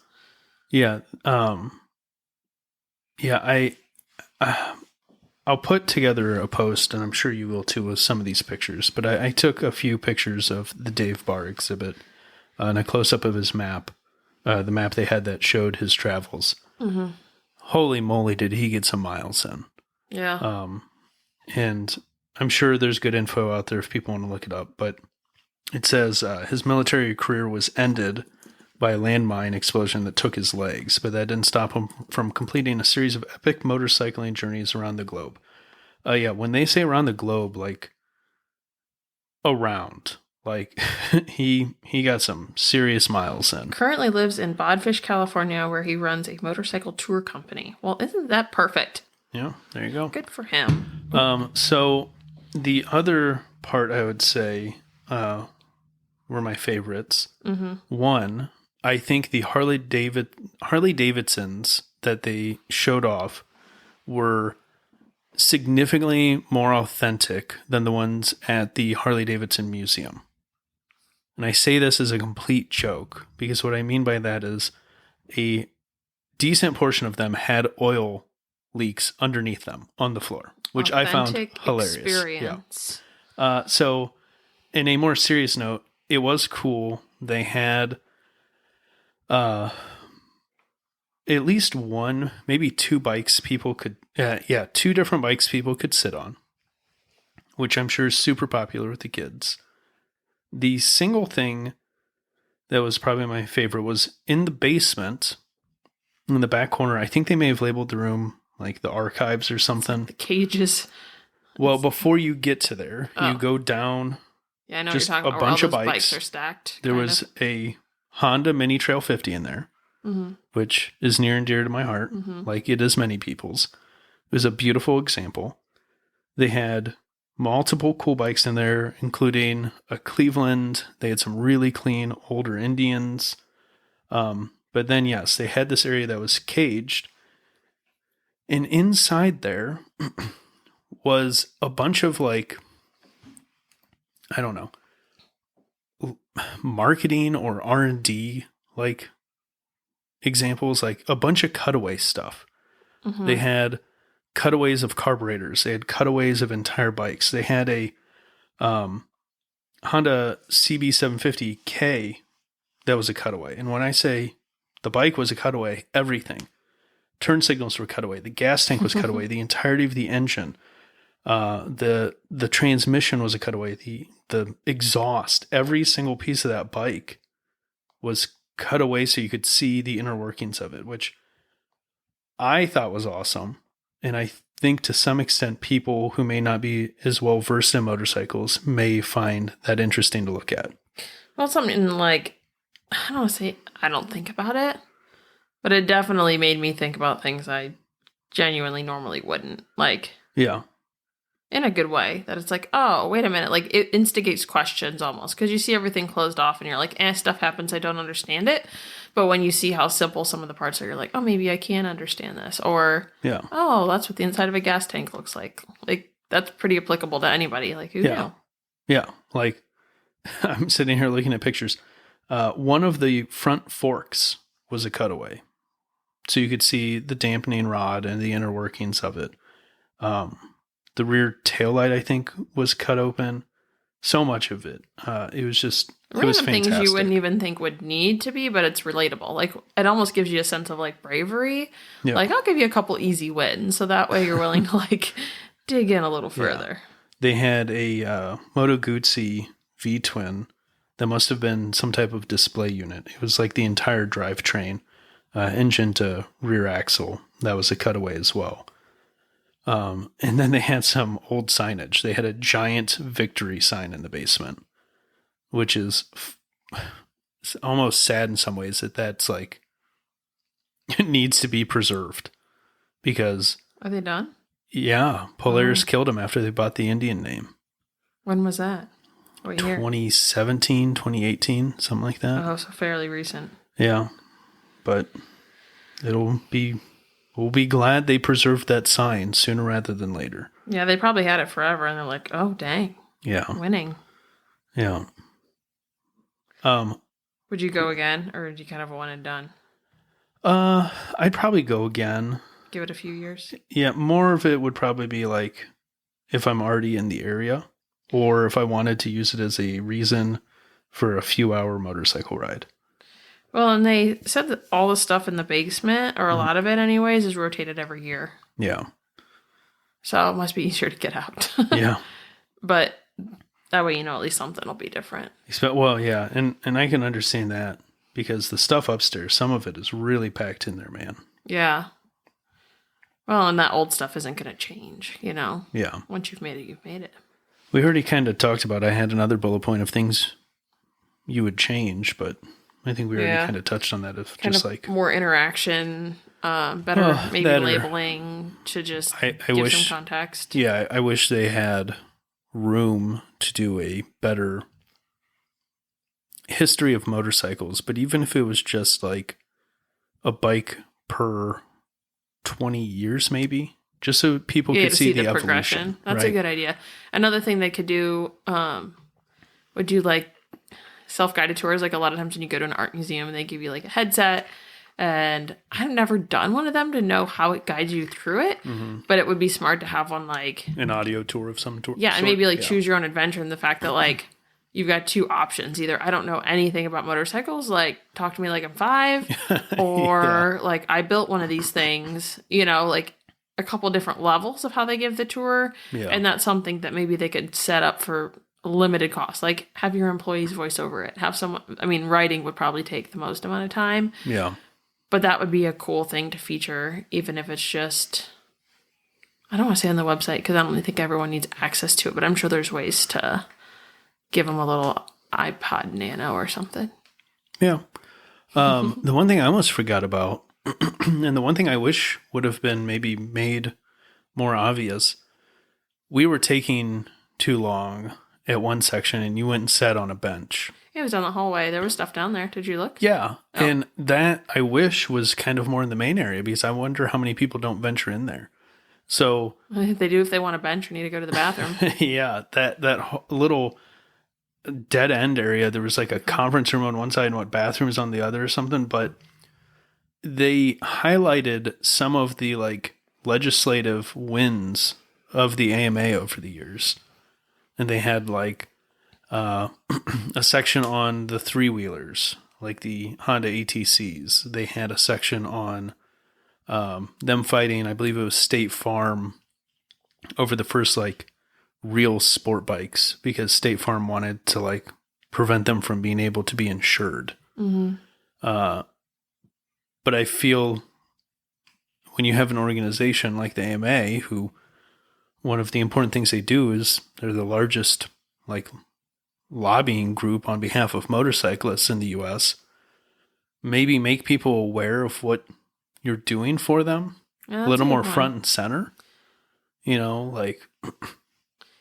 Yeah. I'll put together a post, and I'm sure you will too, with some of these pictures. But I took a few pictures of the Dave Barr exhibit and a close-up of his map, the map they had that showed his travels. Mm-hmm. Holy moly, did he get some miles in. Yeah. And I'm sure there's good info out there if people want to look it up. But it says his military career was ended by a landmine explosion that took his legs, but that didn't stop him from completing a series of epic motorcycling journeys around the globe. When they say around the globe, like around, like he got some serious miles in. Currently lives in Bodfish, California, where he runs a motorcycle tour company. Well, isn't that perfect? Yeah, there you go. Good for him. So the other part I would say were my favorites. Mm-hmm. One, I think the Harley Davidsons that they showed off were significantly more authentic than the ones at the Harley Davidson Museum. And I say this as a complete joke because what I mean by that is a decent portion of them had oil leaks underneath them on the floor, which I found hilarious. Experience. Yeah. So in a more serious note, it was cool. They had at least one, maybe two bikes people could, two different bikes people could sit on, which I'm sure is super popular with the kids. The single thing that was probably my favorite was in the basement, in the back corner. I think they may have labeled the room like the archives or something. The cages. Well, before you get to there, you go down. Yeah, I know just what you're talking about. A bunch of bikes are stacked. There was a Honda Mini Trail 50 in there, which is near and dear to my heart, like it is many people's. It was a beautiful example. They had multiple cool bikes in there, including a Cleveland. They had some really clean older Indians. But then, yes, they had this area that was caged. And inside there was a bunch of like, I don't know, marketing or R&D like examples, like a bunch of cutaway stuff. They had cutaways of carburetors. They had cutaways of entire bikes. They had a Honda CB750K that was a cutaway. And when I say the bike was a cutaway, everything. Turn signals were cut away. The gas tank was cut away. The entirety of the engine. The transmission was a cutaway. The exhaust, every single piece of that bike was cut away so you could see the inner workings of it, which I thought was awesome. And I think to some extent people who may not be as well versed in motorcycles may find that interesting to look at. Well, something like, I don't want to say I don't think about it, but it definitely made me think about things I genuinely normally wouldn't. Like, yeah. In a good way, that it's like, oh, wait a minute. Like, it instigates questions almost because you see everything closed off and you're like, stuff happens. I don't understand it. But when you see how simple some of the parts are, you're like, oh, maybe I can understand this. Or, yeah, oh, that's what the inside of a gas tank looks like. Like, that's pretty applicable to anybody. Like, who knew? Yeah. Like, I'm sitting here looking at pictures. One of the front forks was a cutaway. So you could see the dampening rod and the inner workings of it. The rear taillight, I think, was cut open. So much of it. It was just, it was fantastic. Things you wouldn't even think would need to be, but it's relatable. Like, it almost gives you a sense of, like, bravery. Yeah. Like, I'll give you a couple easy wins. So that way you're willing to, like, dig in a little further. Yeah. They had a Moto Guzzi V-twin that must have been some type of display unit. It was like the entire drivetrain, engine to rear axle. That was a cutaway as well. And then they had some old signage. They had a giant victory sign in the basement, which is almost sad in some ways that's like, it needs to be preserved because. Are they done? Yeah. Polaris killed them after they bought the Indian name. When was that? What year? 2017, 2018, something like that. Oh, so fairly recent. Yeah. But we'll be glad they preserved that sign sooner rather than later. Yeah, they probably had it forever, and they're like, oh, dang. Yeah. Winning. Yeah. Would you go again, or did you kind of one and done? I'd probably go again. Give it a few years? Yeah, more of it would probably be like if I'm already in the area, or if I wanted to use it as a reason for a few hour motorcycle ride. Well, and they said that all the stuff in the basement, or a lot of it anyways, is rotated every year. Yeah. So it must be easier to get out. Yeah. But that way, at least something will be different. Well, yeah. And I can understand that because the stuff upstairs, some of it is really packed in there, man. Yeah. Well, and that old stuff isn't going to change, Yeah. Once you've made it, you've made it. We already kind of talked about, I had another bullet point of things you would change, but I think we already kind of touched on that. Of kind just of like more interaction, better maybe labeling to just give some context. Yeah, I wish they had room to do a better history of motorcycles, but even if it was just like a bike per 20 years, maybe, just so people could see the progression. That's a good idea. Another thing they could do would do like self-guided tours. Like a lot of times when you go to an art museum and they give you like a headset, and I've never done one of them to know how it guides you through it, but it would be smart to have one like an audio tour of some sort. Yeah, and maybe like choose your own adventure, and the fact that like you've got two options. Either I don't know anything about motorcycles, like talk to me like I'm 5, or like I built one of these things, like a couple different levels of how they give the tour. Yeah. And that's something that maybe they could set up for limited cost. Like have your employees voice over it. Have someone, writing would probably take the most amount of time. Yeah. But that would be a cool thing to feature, even if it's just, I don't want to say on the website because I don't think everyone needs access to it, but I'm sure there's ways to give them a little iPod Nano or something. Yeah. The one thing I almost forgot about, and the one thing I wish would have been maybe made more obvious, we were taking too long at one section and you went and sat on a bench. It was down the hallway. There was stuff down there. Did you look? Yeah. Oh. And that I wish was kind of more in the main area because I wonder how many people don't venture in there. So they do if they want a bench or need to go to the bathroom. Yeah. That little dead end area, there was like a conference room on one side and what bathrooms on the other or something, but they highlighted some of the like legislative wins of the AMA over the years. And they had like a section on the three-wheelers, like the Honda ATCs. They had a section on them fighting, I believe it was State Farm, over the first like real sport bikes, because State Farm wanted to like prevent them from being able to be insured. Mm-hmm. But I feel when you have an organization like the AMA, who one of the important things they do is they're the largest like lobbying group on behalf of motorcyclists in the U.S., maybe make people aware of what you're doing for them a little more front and center. You know, like...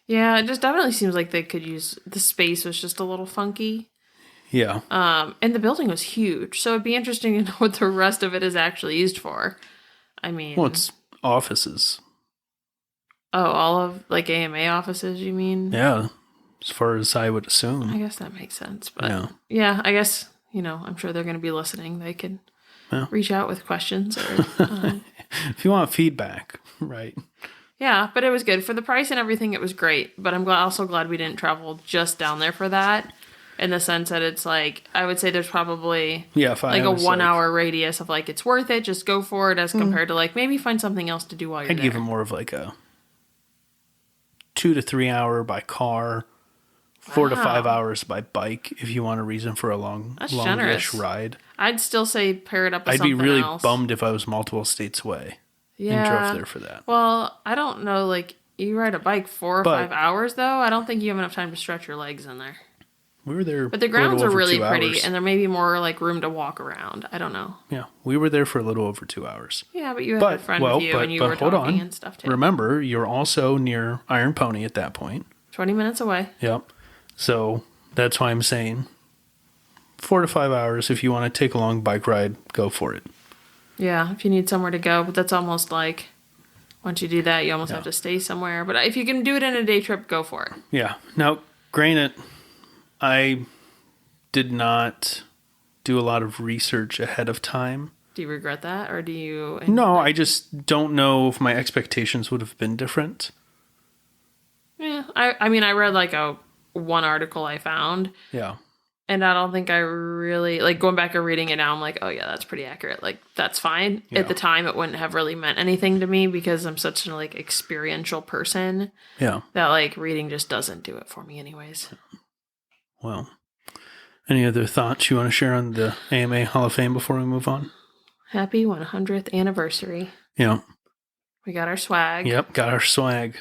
Yeah, it just definitely seems like they could use... The space was just a little funky. Yeah. And the building was huge, so it'd be interesting to know what the rest of it is actually used for. I mean... Well, it's offices. Oh, all of, like, AMA offices, you mean? Yeah, as far as I would assume. I guess that makes sense, but... Yeah, I guess, you know, I'm sure they're going to be listening. They could reach out with questions or... if you want feedback, right? Yeah, but it was good. For the price and everything, it was great. But I'm also glad we didn't travel just down there for that. In the sense that it's like, I would say there's probably like a 1 hour radius of like, it's worth it, just go for it, as compared to like, maybe find something else to do while you're there. I'd give it more of like a 2 to 3 hour by car, 4 to 5 hours by bike, if you want a reason for a longish ride. I'd still say pair it up with I'd something else. be really bummed if I was multiple states away and drove there for that. Well, I don't know, like, you ride a bike 4 or 5 hours, though, I don't think you have enough time to stretch your legs in there. We were there. But the grounds are really pretty, and there may be more like room to walk around. I don't know. Yeah, we were there for a little over 2 hours. Yeah, but you had a friend with you, and you were talking and stuff too. Remember, you're also near Iron Pony at that point. 20 minutes away. Yep. So that's why I'm saying 4 to 5 hours. If you want to take a long bike ride, go for it. Yeah, if you need somewhere to go, but that's almost like once you do that, you almost have to stay somewhere. But if you can do it in a day trip, go for it. Yeah. Now, granted, I did not do a lot of research ahead of time. Do you regret that, or do you... No, I just don't know if my expectations would have been different. Yeah, I mean, I read like one article I found. Yeah. And I don't think I really... Like, going back and reading it now, I'm like, oh yeah, that's pretty accurate. Like, that's fine. Yeah. At the time, it wouldn't have really meant anything to me because I'm such a, like, experiential person. Yeah. That, like, reading just doesn't do it for me anyways. Well, any other thoughts you want to share on the AMA Hall of Fame before we move on? Happy 100th anniversary. Yeah. We got our swag. Yep, got our swag.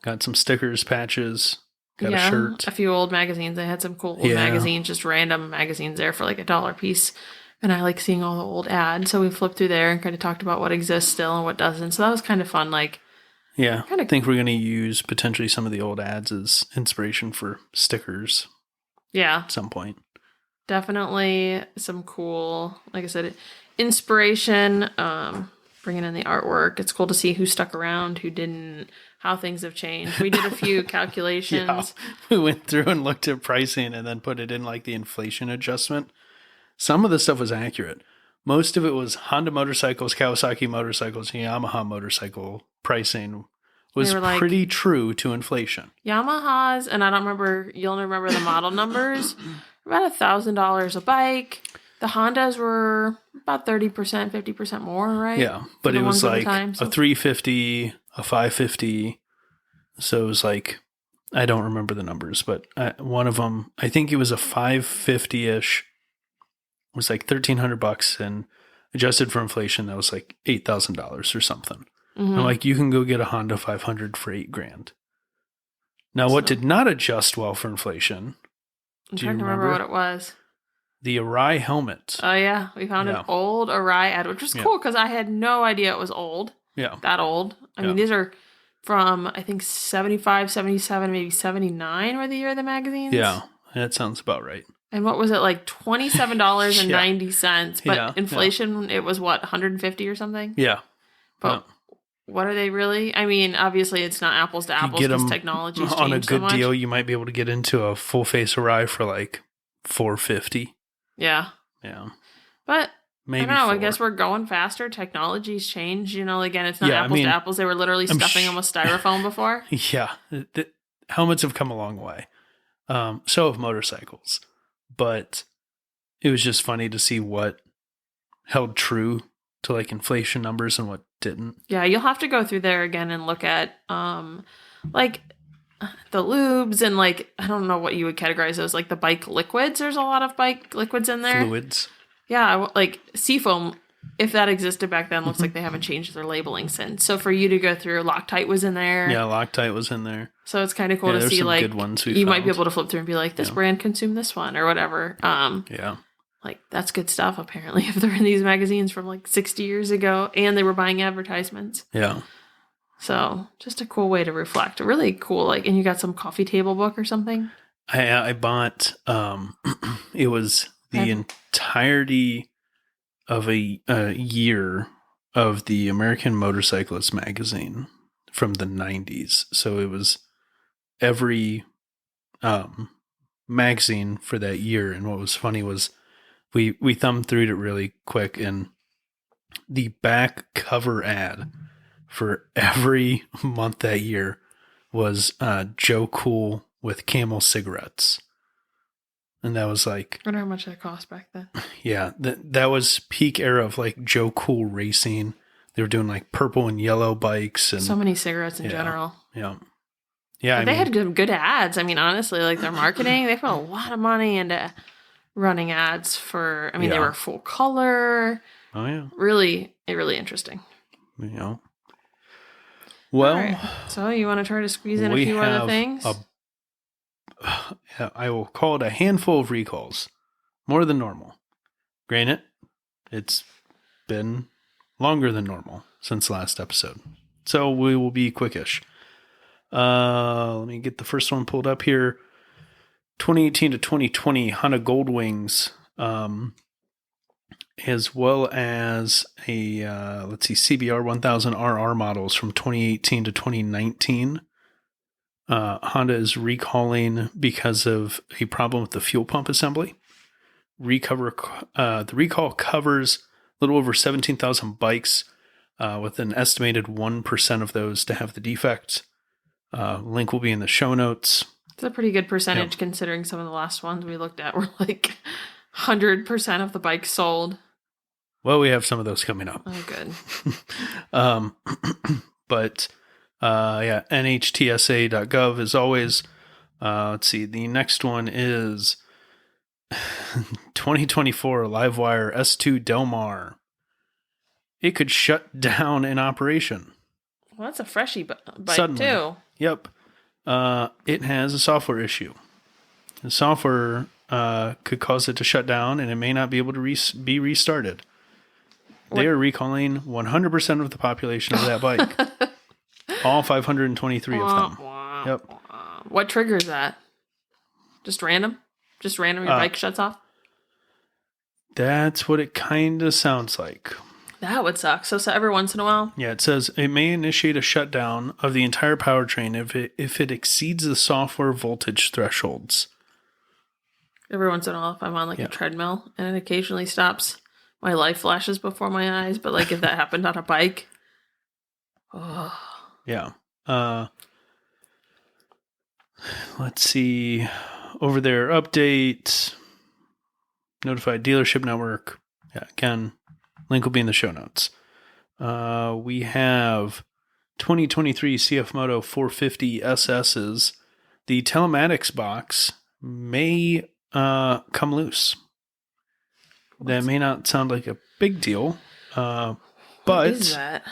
Got some stickers, patches, got a shirt. A few old magazines. I had some cool old magazines, just random magazines there for like $1 a piece. And I like seeing all the old ads. So we flipped through there and kind of talked about what exists still and what doesn't. So that was kind of fun. Like, yeah, I think we're going to use potentially some of the old ads as inspiration for stickers. Yeah. At some point. Definitely some cool, like I said, inspiration, bringing in the artwork. It's cool to see who stuck around, who didn't, how things have changed. We did a few calculations. Yeah. We went through and looked at pricing and then put it in like the inflation adjustment. Some of the stuff was accurate. Most of it was Honda motorcycles, Kawasaki motorcycles, and Yamaha motorcycle pricing was pretty true to inflation. Yamahas, and I don't remember, you'll remember the model numbers, about $1,000 a bike. The Hondas were about 30%, 50% more, right? Yeah, but it was like a 350, a 550. So it was like, I don't remember the numbers, but one of them, I think it was a 550-ish. It was like $1,300, and adjusted for inflation, that was like $8,000 or something. Mm-hmm. I'm like, you can go get a Honda 500 for $8,000. Now, what did not adjust well for inflation? I'm trying to remember what it was. The Arai helmet. Oh, yeah. We found an old Arai ad, which was cool because I had no idea it was old. Yeah. That old. I mean, these are from, I think, 75, 77, maybe 79 were the year of the magazines. Yeah. That sounds about right. And what was it, like $27.90? But inflation, it was what, 150 or something? Yeah. But what are they really? I mean, obviously it's not apples to apples because technology's changed so much. On a good deal, you might be able to get into a full face Arai for like $450. Yeah. Yeah. But maybe I don't know. 4. I guess we're going faster. Technology's changed. Again, it's not Yeah, I apples mean, to apples. They were literally stuffing them with styrofoam before. Yeah, helmets have come a long way. So have motorcycles. But it was just funny to see what held true to like inflation numbers and what didn't. Yeah, you'll have to go through there again and look at like the lubes and like I don't know what you would categorize those, like the bike liquids. There's a lot of bike liquids in there. Fluids. Yeah, like Seafoam, if that existed back then, looks like they haven't changed their labeling since. So for you to go through, Loctite was in there. Yeah, Loctite was in there. So it's kind of cool to there's see some like good ones you might be able to flip through and be like, this brand consumed this one or whatever. Yeah. Like that's good stuff apparently if they're in these magazines from like 60 years ago and they were buying advertisements. Yeah. So just a cool way to reflect. Really cool. Like, and you got some coffee table book or something? I bought it was the entirety of a year of the American Motorcyclist magazine from the 90s. So it was every magazine for that year. And what was funny was we thumbed through it really quick, and the back cover ad for every month that year was Joe Cool with Camel cigarettes. And that was like... I wonder how much that cost back then. Yeah, that was peak era of like Joe Cool racing. They were doing like purple and yellow bikes. And so many cigarettes in general. Yeah. Yeah. They had good ads. I mean, honestly, like their marketing, they put a lot of money into running ads for, they were full color. Oh, yeah. Really interesting. Yeah. Well, right. So you want to try to squeeze in a few other things? I will call it a handful of recalls, more than normal. Granted, it's been longer than normal since last episode, so we will be quickish. Let me get the first one pulled up here. 2018 to 2020 Honda Goldwings, as well as a CBR 1000RR models from 2018 to 2019. Honda is recalling because of a problem with the fuel pump assembly. The recall covers a little over 17,000 bikes, with an estimated 1% of those to have the defect. Link will be in the show notes. It's a pretty good percentage considering some of the last ones we looked at were like 100% of the bikes sold. Well, we have some of those coming up. Oh, good. But... NHTSA.gov as always. Let's see. The next one is 2024 Livewire S2 Del Mar. It could shut down in operation. Well, that's a freshie bike suddenly, too. Yep. It has a software issue. The software could cause it to shut down, and it may not be able to be restarted. They are recalling 100% of the population of that bike. All 523 of them. Yep. What triggers that? Just random? Just random your bike shuts off? That's what it kind of sounds like. That would suck. So every once in a while? Yeah, it says it may initiate a shutdown of the entire powertrain if it exceeds the software voltage thresholds. Every once in a while, if I'm on a treadmill and it occasionally stops, my life flashes before my eyes. But like if that happened on a bike, oh. Yeah. Let's see. Over there, update. Notified dealership network. Yeah, again, link will be in the show notes. We have 2023 CF Moto 450 SS's. The telematics box may come loose. That may not sound like a big deal, but what is that?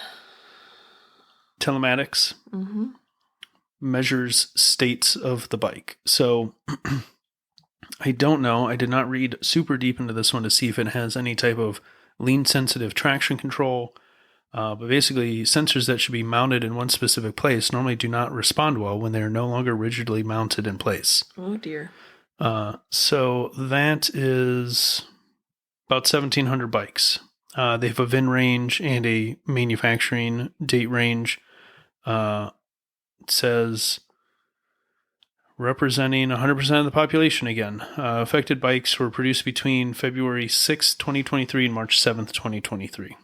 Telematics measures states of the bike. So I don't know. I did not read super deep into this one to see if it has any type of lean sensitive traction control. But basically, sensors that should be mounted in one specific place normally do not respond well when they are no longer rigidly mounted in place. Oh, dear. So that is about 1,700 bikes. They have a VIN range and a manufacturing date range. It says representing 100% of the population again. Affected bikes were produced between February 6, 2023 and March 7th, 2023.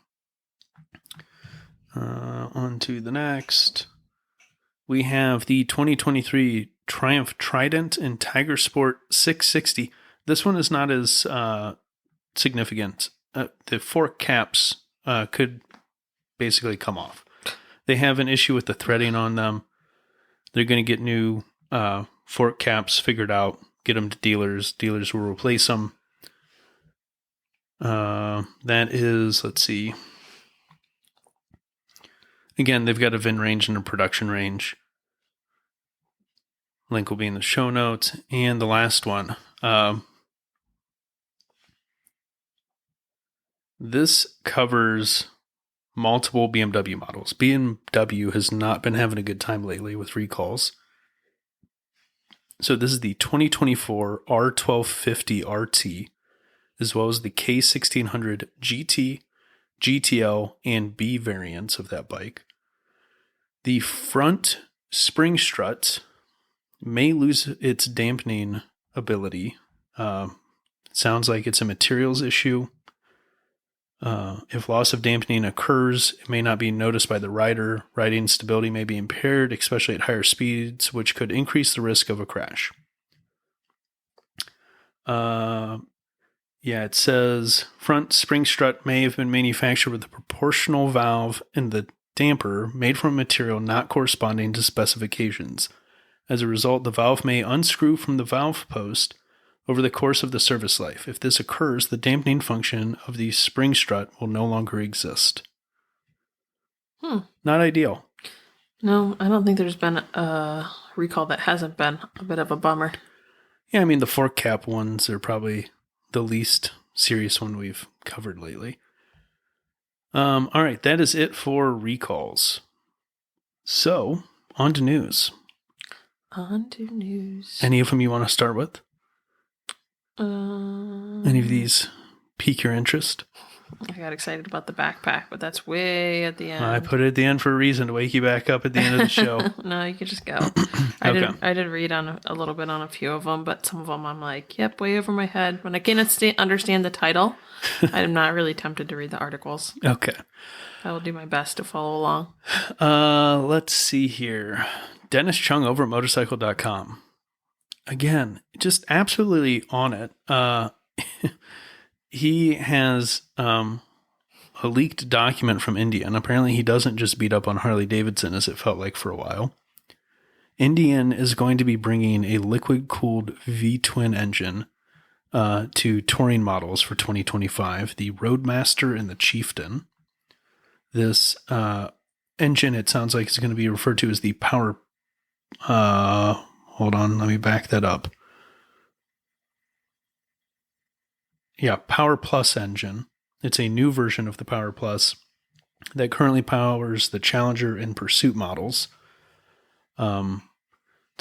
On to the next. We have the 2023 Triumph Trident and Tiger Sport 660. This one is not as significant. The fork caps could basically come off. They have an issue with the threading on them. They're going to get new fork caps figured out, get them to dealers. Dealers will replace them. That is, let's see. Again, they've got a VIN range and a production range. Link will be in the show notes. And the last one. This covers multiple BMW models. BMW has not been having a good time lately with recalls. So this is the 2024 R1250 RT, as well as the K1600 GT, GTL, and B variants of that bike. The front spring strut may lose its dampening ability. Sounds like it's a materials issue. If loss of dampening occurs, it may not be noticed by the rider. Riding stability may be impaired, especially at higher speeds, which could increase the risk of a crash. It says front spring strut may have been manufactured with a proportional valve in the damper made from a material not corresponding to specifications. As a result, the valve may unscrew from the valve post over the course of the service life. If this occurs, the dampening function of the spring strut will no longer exist. Not ideal. No, I don't think there's been a recall that hasn't been a bit of a bummer. Yeah, I mean, the fork cap ones are probably the least serious one we've covered lately. All right, that is it for recalls. So, on to news. Any of them you want to start with? Any of these pique your interest? I got excited about the backpack, but that's way at the end. I put it at the end for a reason, to wake you back up at the end of the show. No, you could just go. Okay. I did read on a little bit on a few of them, but some of them I'm like, yep, way over my head. When I can't understand the title, I'm not really tempted to read the articles. Okay. I will do my best to follow along. Let's see here. Dennis Chung over at motorcycle.com. Again, just absolutely on it. He has a leaked document from India, and apparently he doesn't just beat up on Harley Davidson as it felt like for a while. Indian is going to be bringing a liquid-cooled V-twin engine to touring models for 2025, the Roadmaster and the Chieftain. This engine, it sounds like, is going to be referred to as the Power... hold on, let me back that up. Yeah, Power Plus engine. It's a new version of the Power Plus that currently powers the Challenger and Pursuit models. It's going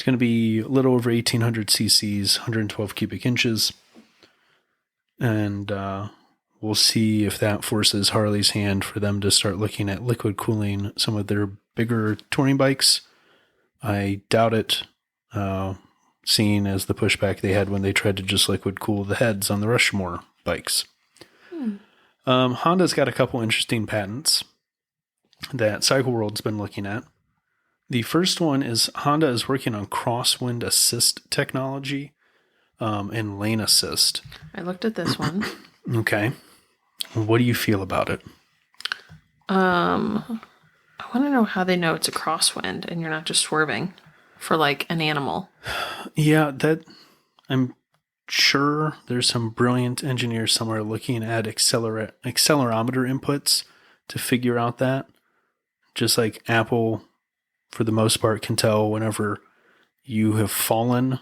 to be a little over 1,800 cc's, 112 cubic inches. And we'll see if that forces Harley's hand for them to start looking at liquid cooling some of their bigger touring bikes. I doubt it. Seeing as the pushback they had when they tried to just liquid cool the heads on the Rushmore bikes. Honda's got a couple interesting patents that Cycle World's been looking at. The first one is Honda is working on crosswind assist technology and lane assist. I looked at this one. Okay. What do you feel about it? I want to know how they know it's a crosswind and you're not just swerving for like an animal. Yeah, that I'm sure there's some brilliant engineers somewhere looking at accelerometer inputs to figure out that. Just like Apple, for the most part, can tell whenever you have fallen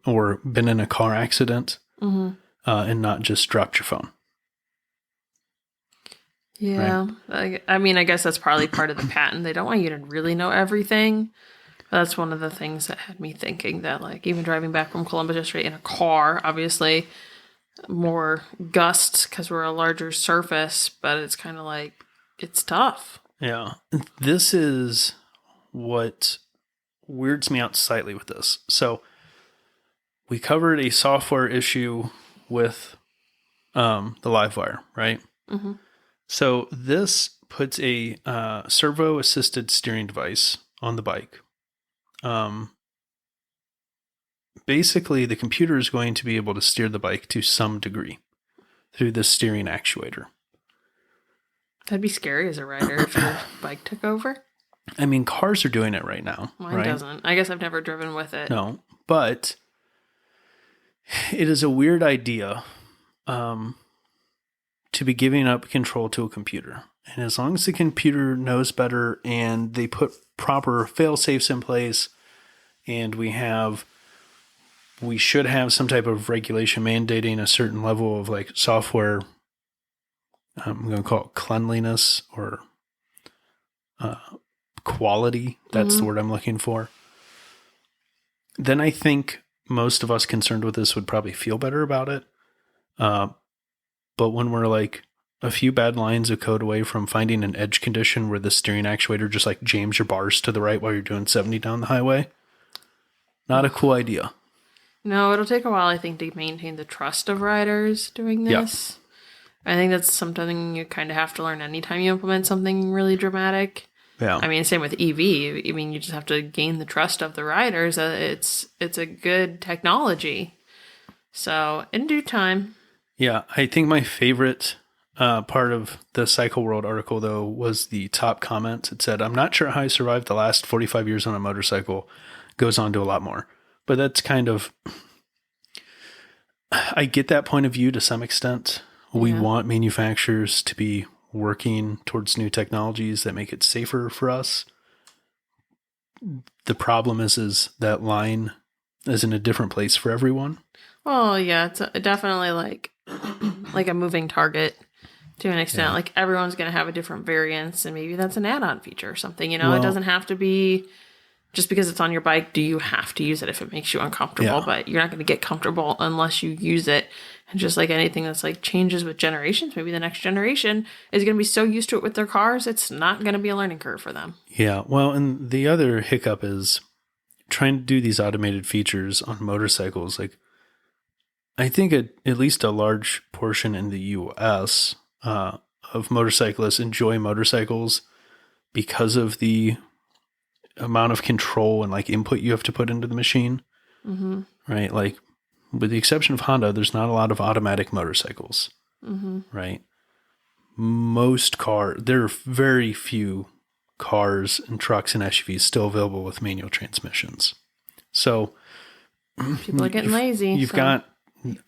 or been in a car accident and not just dropped your phone. Yeah. Right? I mean, I guess that's probably part of the patent. They don't want you to really know everything. That's one of the things that had me thinking that, like, even driving back from Columbus yesterday in a car, obviously more gusts because we're a larger surface, but it's kind of like, it's tough. Yeah. This is what weirds me out slightly with this. So we covered a software issue with the Livewire, right? Mm-hmm. So this puts a servo-assisted steering device on the bike. Basically, the computer is going to be able to steer the bike to some degree through this steering actuator. That'd be scary as a rider if your bike took over. I mean, cars are doing it right now. Mine right? doesn't. I guess I've never driven with it. No, but it is a weird idea to be giving up control to a computer. And as long as the computer knows better and they put proper fail-safes in place, and we should have some type of regulation mandating a certain level of like software, I'm going to call it cleanliness or quality. That's the word I'm looking for. Then I think most of us concerned with this would probably feel better about it. But when we're like a few bad lines of code away from finding an edge condition where the steering actuator just like jams your bars to the right while you're doing 70 down the highway, not a cool idea. No, it'll take a while, I think, to maintain the trust of riders doing this. Yeah. I think that's something you kind of have to learn anytime you implement something really dramatic. Yeah. I mean, same with EV. I mean, you just have to gain the trust of the riders. It's a good technology. So, in due time. Yeah, I think my favorite part of the Cycle World article, though, was the top comment. It said, "I'm not sure how I survived the last 45 years on a motorcycle." Goes on to a lot more. But that's kind of, I get that point of view to some extent. We want manufacturers to be working towards new technologies that make it safer for us. The problem is that line is in a different place for everyone. Well, yeah, it's definitely like a moving target to an extent. Yeah. Like everyone's going to have a different variance, and maybe that's an add-on feature or something. You know, it doesn't have to be just because it's on your bike. Do you have to use it if it makes you uncomfortable? Yeah. But you're not going to get comfortable unless you use it. And just like anything that's like changes with generations, maybe the next generation is going to be so used to it with their cars, it's not going to be a learning curve for them. Yeah. Well, and the other hiccup is trying to do these automated features on motorcycles. Like, I think at least a large portion in the US of motorcyclists enjoy motorcycles because of the amount of control and like input you have to put into the machine. Mm-hmm. Right? Like, with the exception of Honda, there's not a lot of automatic motorcycles, right? There are very few cars and trucks and SUVs still available with manual transmissions. So people are getting lazy. You've got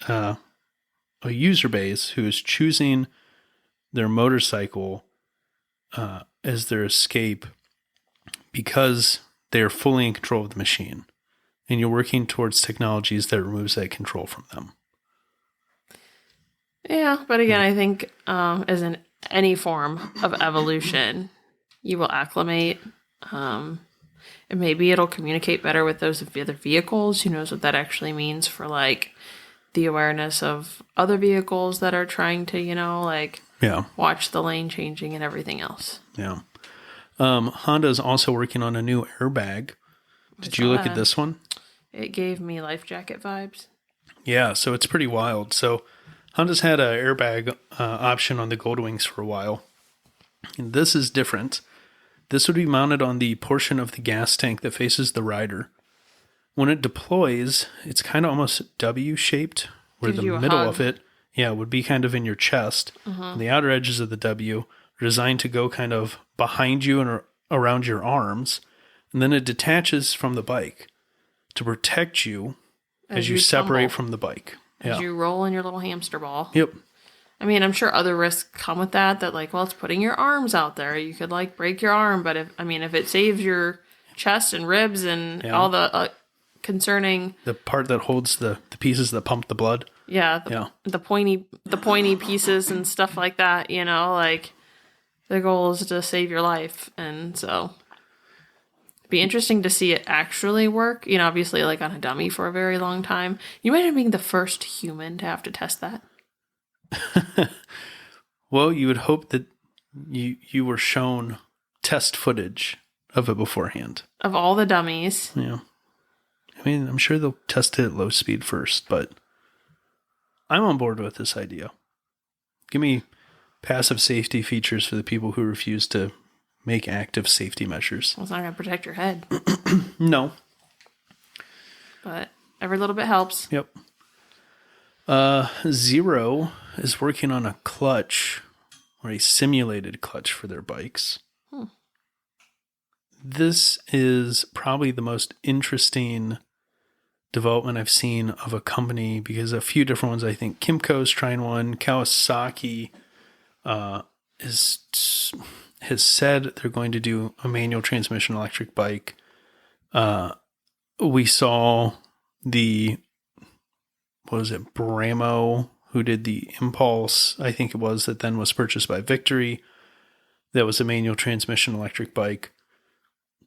a user base who is choosing their motorcycle as their escape because they're fully in control of the machine. And you're working towards technologies that removes that control from them. Yeah, but again, I think as in any form of evolution, you will acclimate. And maybe it'll communicate better with those of the other vehicles. Who knows what that actually means for like the awareness of other vehicles that are trying to, watch the lane changing and everything else. Yeah. Honda is also working on a new airbag. Did you look at this one? It gave me life jacket vibes. Yeah, so it's pretty wild. So Honda's had an airbag option on the Goldwings for a while. And this is different. This would be mounted on the portion of the gas tank that faces the rider. When it deploys, it's kind of almost W-shaped, where the middle of it, would be kind of in your chest. And the outer edges of the W are designed to go kind of behind you and around your arms. And then it detaches from the bike to protect you as you separate from the bike. As you roll in your little hamster ball. Yep. I mean, I'm sure other risks come with that like, well, it's putting your arms out there. You could like break your arm, but if it saves your chest and ribs and all the concerning... The part that holds the pieces that pump the blood. The pointy pieces and stuff like that, like the goal is to save your life. And so... be interesting to see it actually work, obviously like on a dummy for a very long time. You might have been the first human to have to test that. Well, you would hope that you were shown test footage of it beforehand. Of all the dummies. Yeah. I mean, I'm sure they'll test it at low speed first, but I'm on board with this idea. Give me passive safety features for the people who refuse to make active safety measures. Well, it's not going to protect your head. No. But every little bit helps. Yep. Zero is working on a clutch or a simulated clutch for their bikes. This is probably the most interesting development I've seen of a company because a few different ones, I think Kimco's trying one, Kawasaki has said they're going to do a manual transmission electric bike. We saw Bramo, who did the Impulse, I think it was, that then was purchased by Victory. That was a manual transmission electric bike.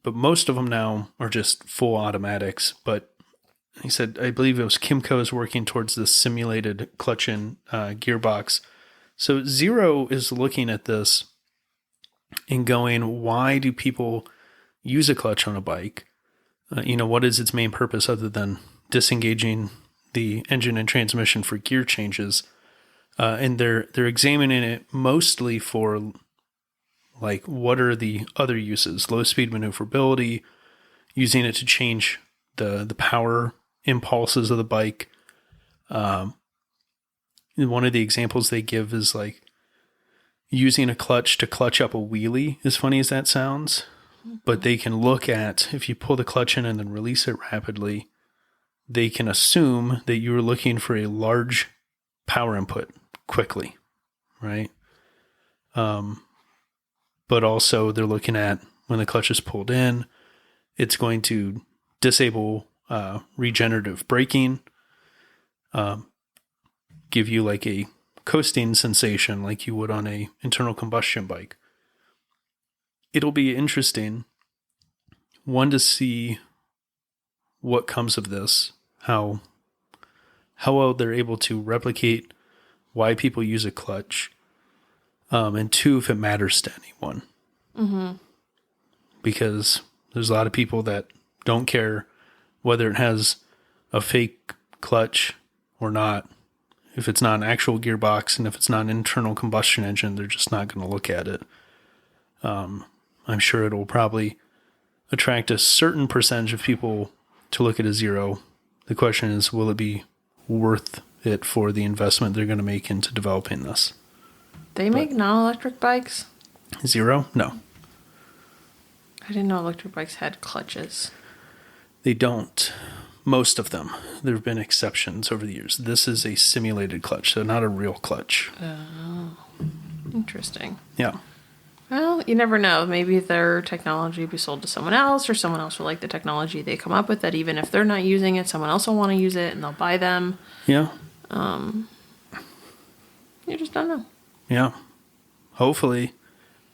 But most of them now are just full automatics. But he said, I believe it was Kimco is working towards this simulated clutch and gearbox. So Zero is looking at this and going, why do people use a clutch on a bike? What is its main purpose other than disengaging the engine and transmission for gear changes? And they're examining it mostly for like, what are the other uses? Low speed maneuverability, using it to change the power impulses of the bike. One of the examples they give is like using a clutch to clutch up a wheelie, as funny as that sounds. But they can look at, if you pull the clutch in and then release it rapidly, they can assume that you're looking for a large power input quickly, right? But also they're looking at when the clutch is pulled in, it's going to disable regenerative braking, give you like a coasting sensation like you would on a internal combustion bike. It'll be interesting, one, to see what comes of this, how well they're able to replicate why people use a clutch, and two, if it matters to anyone. Mm-hmm. Because there's a lot of people that don't care whether it has a fake clutch or not. If it's not an actual gearbox and if it's not an internal combustion engine, they're just not going to look at it. I'm sure it'll probably attract a certain percentage of people to look at a Zero. The question is, will it be worth it for the investment they're going to make into developing this? They make non-electric bikes? Zero? No. I didn't know electric bikes had clutches. They don't. Most of them. There have been exceptions over the years. This is a simulated clutch, so not a real clutch. Oh, interesting. Yeah. Well, you never know. Maybe their technology will be sold to someone else, or someone else will like the technology they come up with, that even if they're not using it, someone else will want to use it and they'll buy them. Yeah. You just don't know. Yeah. Hopefully,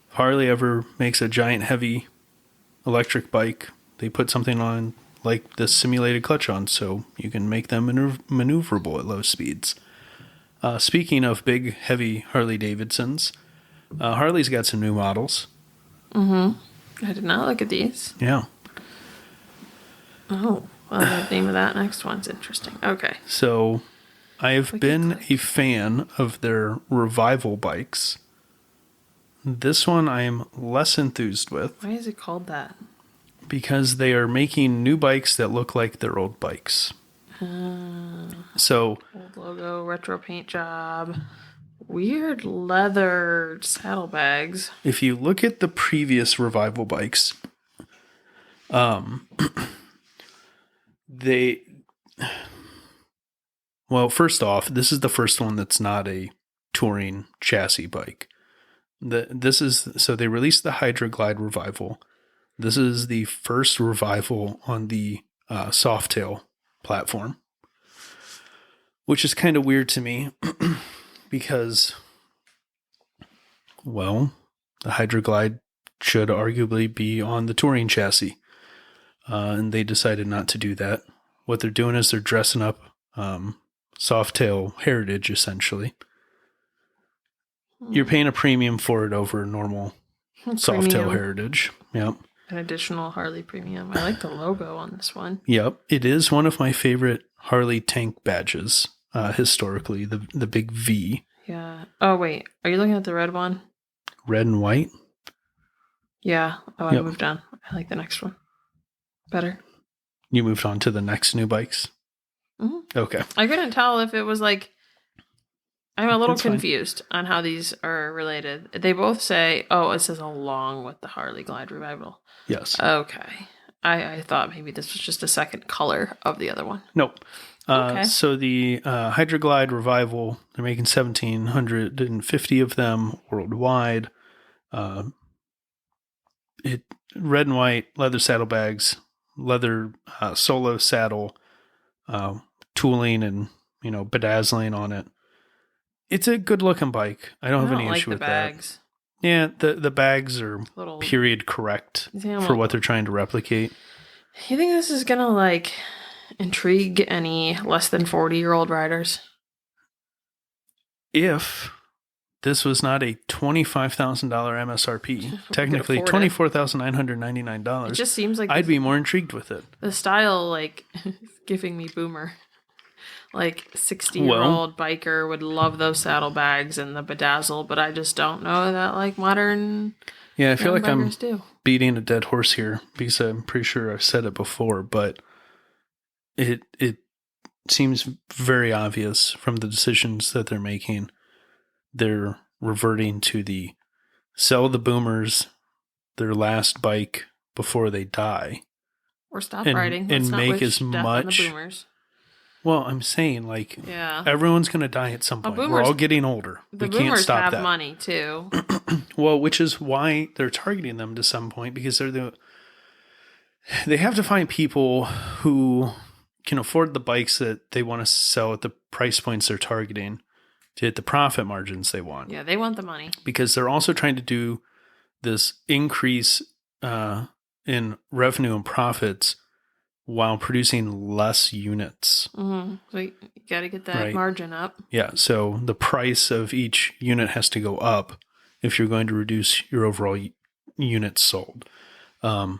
if Harley ever makes a giant heavy electric bike, they put something on like this simulated clutch on so you can make them maneuverable at low speeds. Speaking of big, heavy Harley Davidsons, Harley's got some new models. Mm-hmm. I did not look at these. Yeah. Oh, well, the name of that next one's interesting. Okay. So I've been a fan of their revival bikes. This one I am less enthused with. Why is it called that? Because they are making new bikes that look like their old bikes. So Old logo, retro paint job, weird leather saddlebags. If you look at the previous revival bikes, first off, this is the first one that's not a touring chassis bike. So they released the Hydra Glide Revival. This is the first revival on the Softail platform, which is kind of weird to me because, well, the Hydra Glide should arguably be on the touring chassis, and they decided not to do that. What they're doing is they're dressing up Softail heritage, essentially. You're paying a premium for it over normal Softail heritage. Yep. An additional Harley premium. I like the logo on this one. Yep. It is one of my favorite Harley tank badges, historically, the big V. Yeah. Oh, wait. Are you looking at the red one? Red and white? Yeah. Oh, I Yep. moved on. I like the next one better. You moved on to the next new bikes? Mm-hmm. Okay. I couldn't tell if it was like... I'm a little That's fine. confused on how these are related. They both say, oh, it says along with the Harley Glide Revival. Yes. Okay. I thought maybe this was just a second color of the other one. Nope. Okay. So the Hydroglide Revival, they're making 1,750 of them worldwide. Red and white, leather saddlebags, leather solo saddle, tooling and, bedazzling on it. It's a good looking bike. I don't have any issue with bags. that. Yeah, the bags are Little period correct for what they're trying to replicate. You think this is gonna intrigue any less than 40-year-old riders? If this was not a $25,000 MSRP, technically $24,999, it just seems like I'd be more intrigued with it. The style, giving me boomer. 60-year-old biker would love those saddlebags and the bedazzle, but I just don't know that modern. Yeah, I feel like I'm do. beating a dead horse here because I'm pretty sure I've said it before, but it seems very obvious from the decisions that they're making. They're reverting to the sell the boomers their last bike before they die. Or stop riding. And make as much. Boomers. Well, I'm saying, everyone's going to die at some point. We're all getting older. The we can't stop have that. Money, too. Well, which is why they're targeting them to some point, because they have to find people who can afford the bikes that they want to sell at the price points they're targeting to hit the profit margins they want. Yeah, they want the money. Because they're also trying to do this increase in revenue and profits while producing less units. Mm-hmm. So you got to get that margin up. Yeah, so the price of each unit has to go up if you're going to reduce your overall units sold. I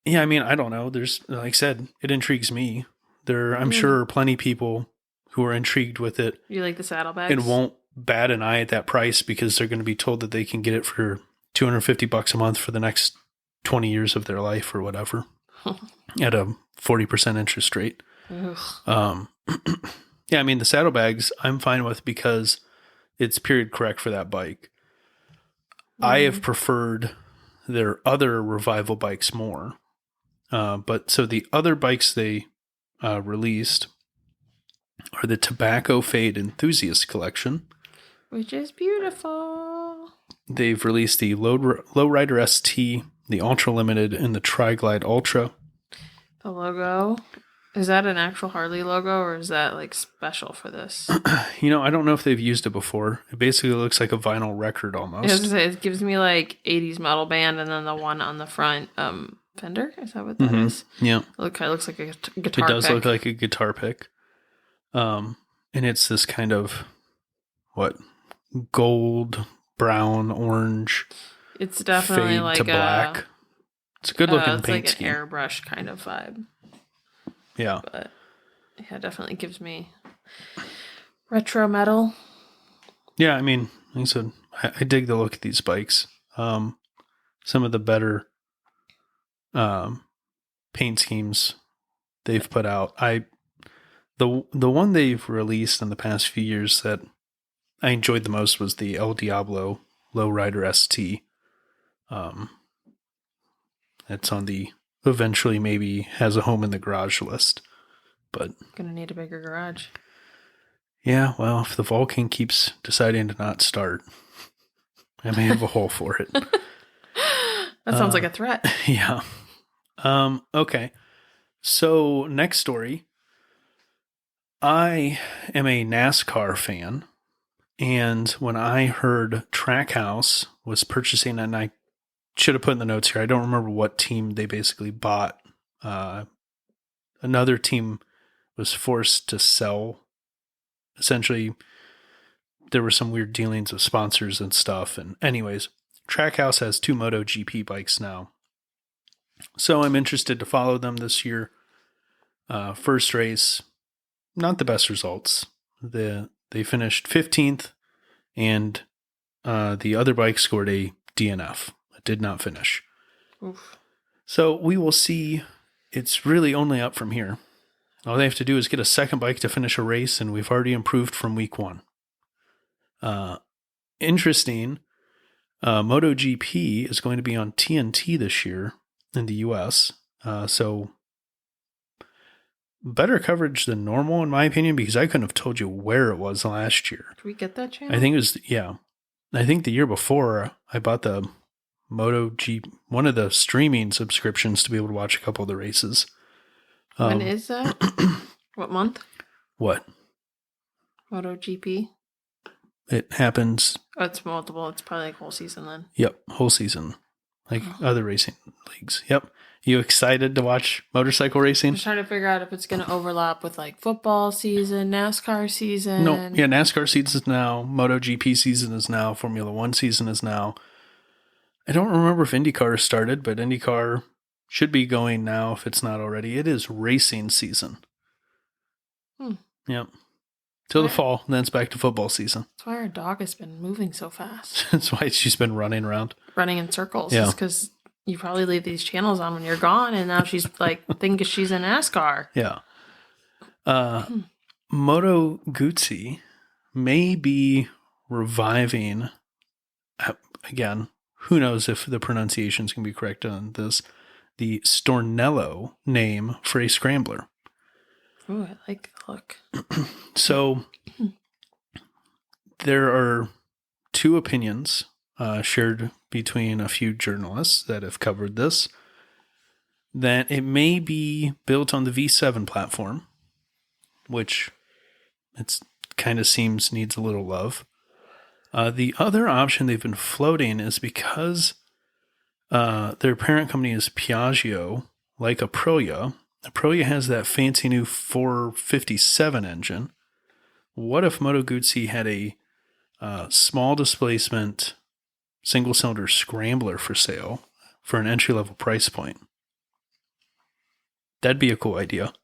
don't know. There's, like I said, it intrigues me. I'm sure plenty of people who are intrigued with it. You like the saddlebags? And won't bat an eye at that price because they're going to be told that they can get it for $250 a month for the next 20 years of their life or whatever. At a 40% interest rate. The saddlebags I'm fine with because it's period correct for that bike. I have preferred their other revival bikes more. But so the other bikes they released are the Tobacco Fade Enthusiast Collection. Which is beautiful. They've released the Lowrider ST, the Ultra Limited, and the Tri-Glide Ultra. The logo, is that an actual Harley logo or is that special for this? I don't know if they've used it before. It basically looks like a vinyl record almost. It gives me 80s metal band, and then the one on the front fender. Is that what that is? Yeah. It looks like a guitar pick. It does pick. Look like a guitar pick. And it's this kind of, gold, brown, orange. It's definitely fade to black. It's a good looking paint scheme. It's an airbrush kind of vibe. Yeah. But yeah, it definitely gives me retro metal. Yeah, like I said, I dig the look of these bikes. Some of the better paint schemes they've put out. The one they've released in the past few years that I enjoyed the most was the El Diablo Lowrider ST. It's on the eventually maybe has a home in the garage list, but gonna need a bigger garage. Yeah, well, if the Vulcan keeps deciding to not start, I may have a hole for it. That sounds like a threat. Yeah. Okay. So next story. I am a NASCAR fan, and when I heard Trackhouse was purchasing, and I should have put in the notes here, I don't remember what team they basically bought. Another team was forced to sell. Essentially, there were some weird dealings with sponsors and stuff. And anyways, Trackhouse has 2 MotoGP bikes now. So I'm interested to follow them this year. First race, not the best results. They finished 15th, and the other bike scored a DNF. It did not finish. Oof. So we will see. It's really only up from here. All they have to do is get a second bike to finish a race, and we've already improved from week 1. Interesting. MotoGP is going to be on TNT this year in the US. So better coverage than normal, in my opinion, because I couldn't have told you where it was last year. Did we get that channel? I think it was, yeah. I think the year before I bought the MotoGP, one of the streaming subscriptions to be able to watch a couple of the races. When is that? What month? What? MotoGP? It happens. Oh, it's multiple. It's probably like whole season then. Yep, whole season. Like other racing leagues. Yep. You excited to watch motorcycle racing? I'm just trying to figure out if it's going to overlap with like football season, NASCAR season. No, yeah, NASCAR season is now, MotoGP season is now, Formula One season is now. I don't remember if IndyCar started, but IndyCar should be going now if it's not already. It is racing season. Yep. Till the fall, and then it's back to football season. That's why our dog has been moving so fast. That's why she's been running around. Running in circles. Yeah. Because you probably leave these channels on when you're gone, and now she's like, thinking she's in NASCAR. Yeah. Moto Guzzi may be reviving, again, who knows if the pronunciations can be correct on this, the Stornello name for a scrambler. Ooh, I like the look. So there are 2 opinions shared between a few journalists that have covered this, that it may be built on the V7 platform, which it's kind of seems needs a little love. The other option they've been floating is because their parent company is Piaggio, like Aprilia. Aprilia has that fancy new 457 engine. What if Moto Guzzi had a small displacement single-cylinder scrambler for sale for an entry-level price point? That'd be a cool idea.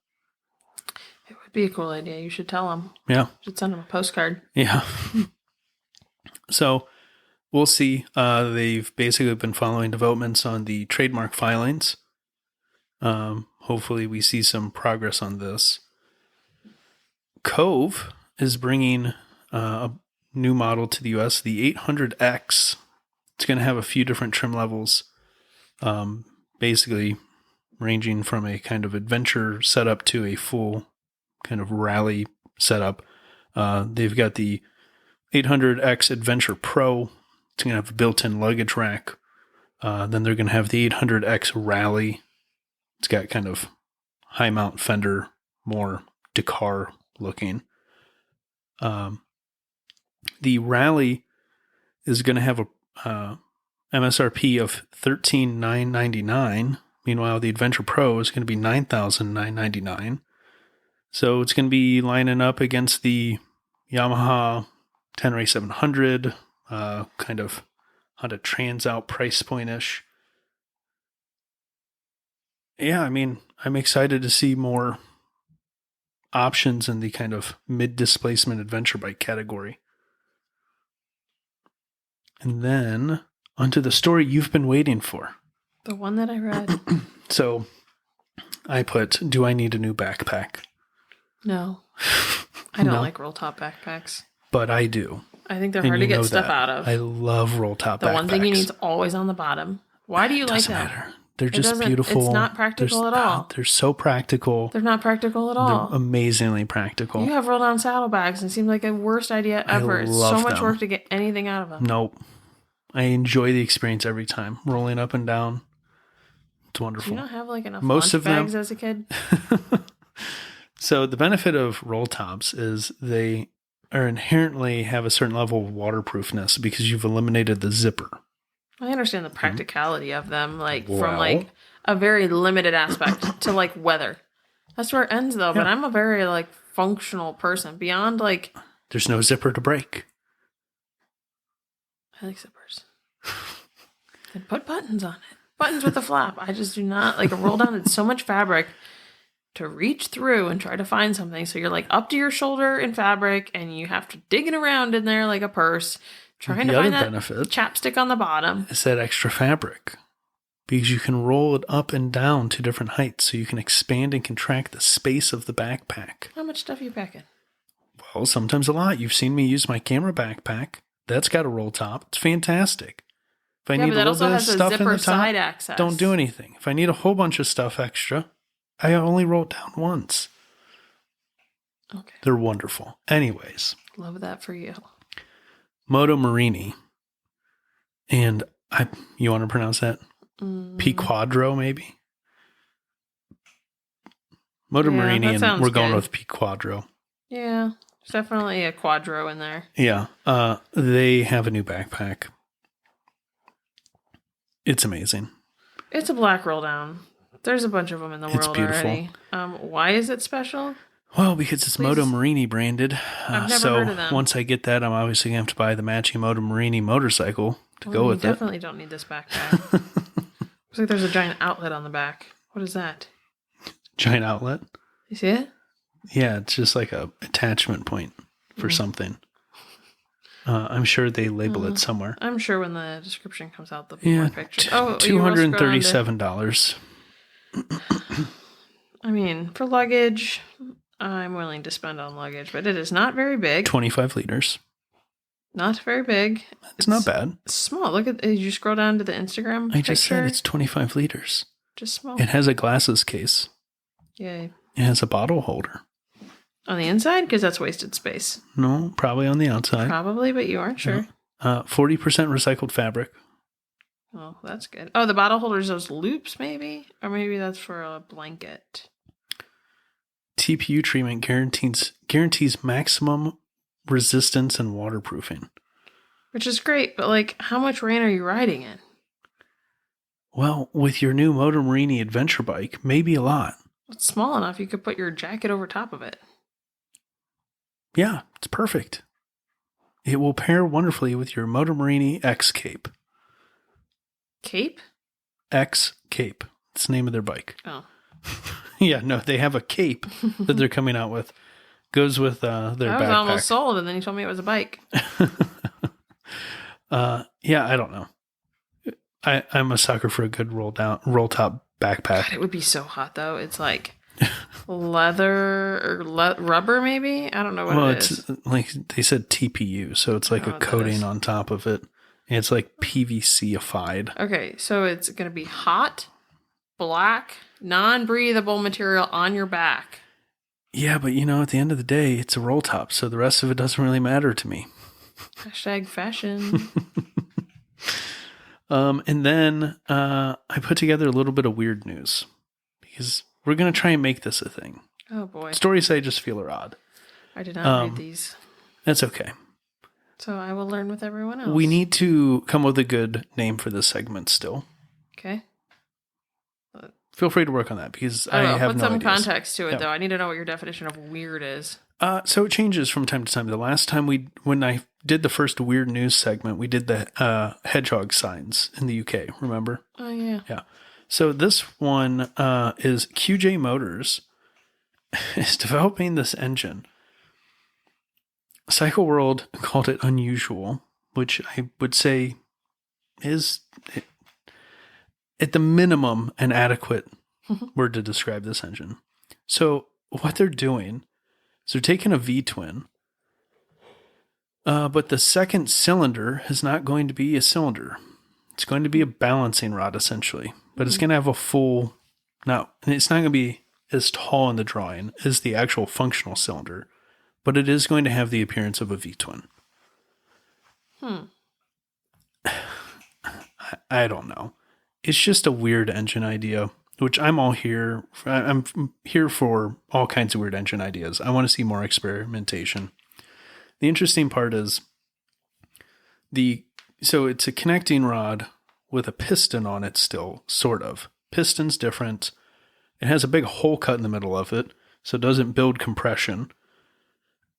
It would be a cool idea. You should tell them. Yeah. You should send them a postcard. Yeah. So we'll see. They've basically been following developments on the trademark filings. Hopefully we see some progress on this. Cove is bringing a new model to the US, the 800X. It's going to have a few different trim levels, basically ranging from a kind of adventure setup to a full kind of rally setup. They've got the 800X Adventure Pro. It's going to have a built-in luggage rack. Then they're going to have the 800X Rally. It's got kind of high mount fender, more Dakar looking. The Rally is going to have a MSRP of $13,999. Meanwhile, the Adventure Pro is going to be $9,999. So it's going to be lining up against the Yamaha Tenere 700, kind of Honda Transout price point-ish. Yeah, I mean, I'm excited to see more options in the kind of mid-displacement adventure bike category. And then onto the story you've been waiting for. The one that I read. So I put, do I need a new backpack? No. I don't No. like roll top backpacks. But I do. I think they're And hard to you know get stuff that. out of. I love roll top backpacks. The one thing you need is always on the bottom. Why do you like Doesn't that? matter. They're It just doesn't- beautiful. it's not practical at all. They're so practical. They're not practical at all. They're amazingly practical. You have roll down saddlebags and it seems like a worst idea ever. It's so love much them. work to get anything out of them. Nope. I enjoy the experience every time. Rolling up and down. It's Do wonderful. you not have like enough Most lunch of them- bags as a kid? So the benefit of roll tops is they are inherently have a certain level of waterproofness because you've eliminated the zipper. I understand the practicality of them, like from Well- like a very limited aspect to like weather. That's where it ends though. But Yeah. I'm a very like functional person. Beyond like There's no zipper to break. I like zippers. And put buttons on it. Buttons with a flap. I just do not like a roll down. It's so much fabric to reach through and try to find something. So you're like up to your shoulder in fabric and you have to dig it around in there like a purse, trying to find that chapstick on the bottom. Is that extra fabric? Because you can roll it up and down to different heights, so you can expand and contract the space of the backpack. How much stuff are you packing? Well, sometimes a lot. You've seen me use my camera backpack. That's got a roll top. It's fantastic. If I need a little bit of stuff in the top, side access. Don't do anything. If I need a whole bunch of stuff extra, I only roll it down once. Okay. They're wonderful. Anyways. Love that for you. Moto Marini. And you want to pronounce that? P Quadro, maybe? Moto Marini, and we're going with P Quadro. Yeah, there's definitely a Quadro in there. Yeah. They have a new backpack. It's amazing. It's a black roll down. There's a bunch of them in the world already. Why is it special? Well, because it's Moto Marini branded. I've never heard of them. Once I get that, I'm obviously going to have to buy the matching Moto Marini motorcycle to go with it. You definitely don't need this backpack. Looks like there's a giant outlet on the back. What is that? Giant outlet? You see it? Yeah, it's just like a attachment point for something. I'm sure they label it somewhere. I'm sure when the description comes out, there'll be more pictures. $237. I mean, for luggage, I'm willing to spend on luggage, but it is not very big. 25 liters. Not very big. It's not bad. It's small. Look at, did you scroll down to the Instagram I just said it's 25 liters. Just small. It has a glasses case. Yay. It has a bottle holder. On the inside? Because that's wasted space. No, probably on the outside. Probably, but you aren't sure. 40% recycled fabric. Oh, that's good. Oh, the bottle holders, those loops maybe? Or maybe that's for a blanket. TPU treatment guarantees maximum resistance and waterproofing. Which is great, but like, how much rain are you riding in? Well, with your new Moto Marini adventure bike, maybe a lot. It's small enough you could put your jacket over top of it. Yeah, it's perfect. It will pair wonderfully with your Moto Marini X Cape. Cape? X Cape. It's the name of their bike. Oh. Yeah, no, they have a cape that they're coming out with. Goes with their backpack. I was almost sold, and then you told me it was a bike. Yeah, I don't know. I'm a sucker for a good roll top backpack. God, it would be so hot though. It's like leather or rubber, maybe. I don't know what it is. It's like they said TPU, so it's like a coating on top of it. And it's like PVC-ified. Okay, so it's going to be hot, black, non-breathable material on your back. Yeah, but at the end of the day, it's a roll top, so the rest of it doesn't really matter to me. Hashtag fashion. And then I put together a little bit of weird news because we're going to try and make this a thing. Oh, boy. Stories I just feel are odd. I did not read these. That's okay. So I will learn with everyone else. We need to come up with a good name for this segment still. Okay. Feel free to work on that because I have no Put some ideas. Context to it, though. I need to know what your definition of weird is. So it changes from time to time. The last time when I did the first weird news segment, we did the hedgehog signs in the UK. Remember? Oh yeah. Yeah. So this one is QJ Motors is developing this engine. Cycle World called it unusual, which I would say is at the minimum an adequate word to describe this engine. So what they're doing is they're taking a V-twin, but the second cylinder is not going to be a cylinder. It's going to be a balancing rod, essentially. But it's going to have a full... it's not going to be as tall in the drawing as the actual functional cylinder, but it is going to have the appearance of a V-twin. I don't know. It's just a weird engine idea, which I'm all here. I'm here for all kinds of weird engine ideas. I want to see more experimentation. The interesting part is so it's a connecting rod with a piston on it still, sort of. Piston's different. It has a big hole cut in the middle of it, so it doesn't build compression.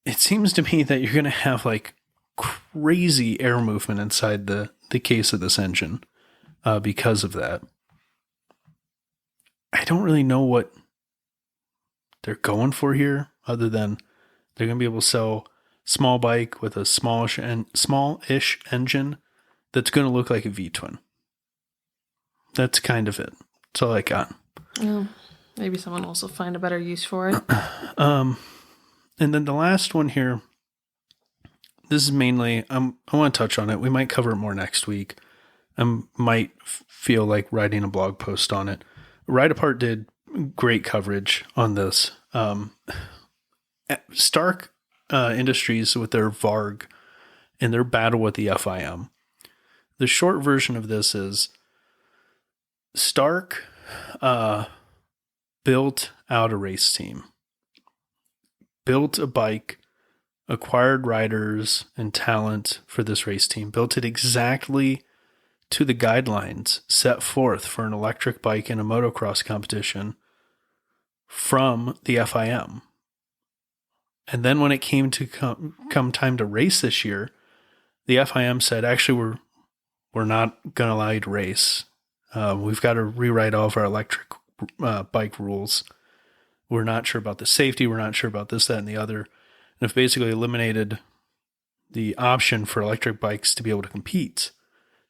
It seems to me that you're going to have like crazy air movement inside the case of this engine. because of that. I don't really know what they're going for here, other than they're going to be able to sell small bike with a smallish engine that's going to look like a V-twin. That's kind of it. That's all I got. Well, maybe someone else will find a better use for it. And then the last one here, this is mainly, I want to touch on it. We might cover it more next week. I might feel like writing a blog post on it. Ride Apart did great coverage on this. Stark Industries with their Varg and their battle with the FIM. The short version of this is Stark built out a race team, built a bike, acquired riders and talent for this race team, built it exactly to the guidelines set forth for an electric bike in a motocross competition from the FIM. And then when it came to come time to race this year, the FIM said, actually, we're not going to allow you to race. We've got to rewrite all of our electric bike rules. We're not sure about the safety. We're not sure about this, that, and the other. And have basically eliminated the option for electric bikes to be able to compete.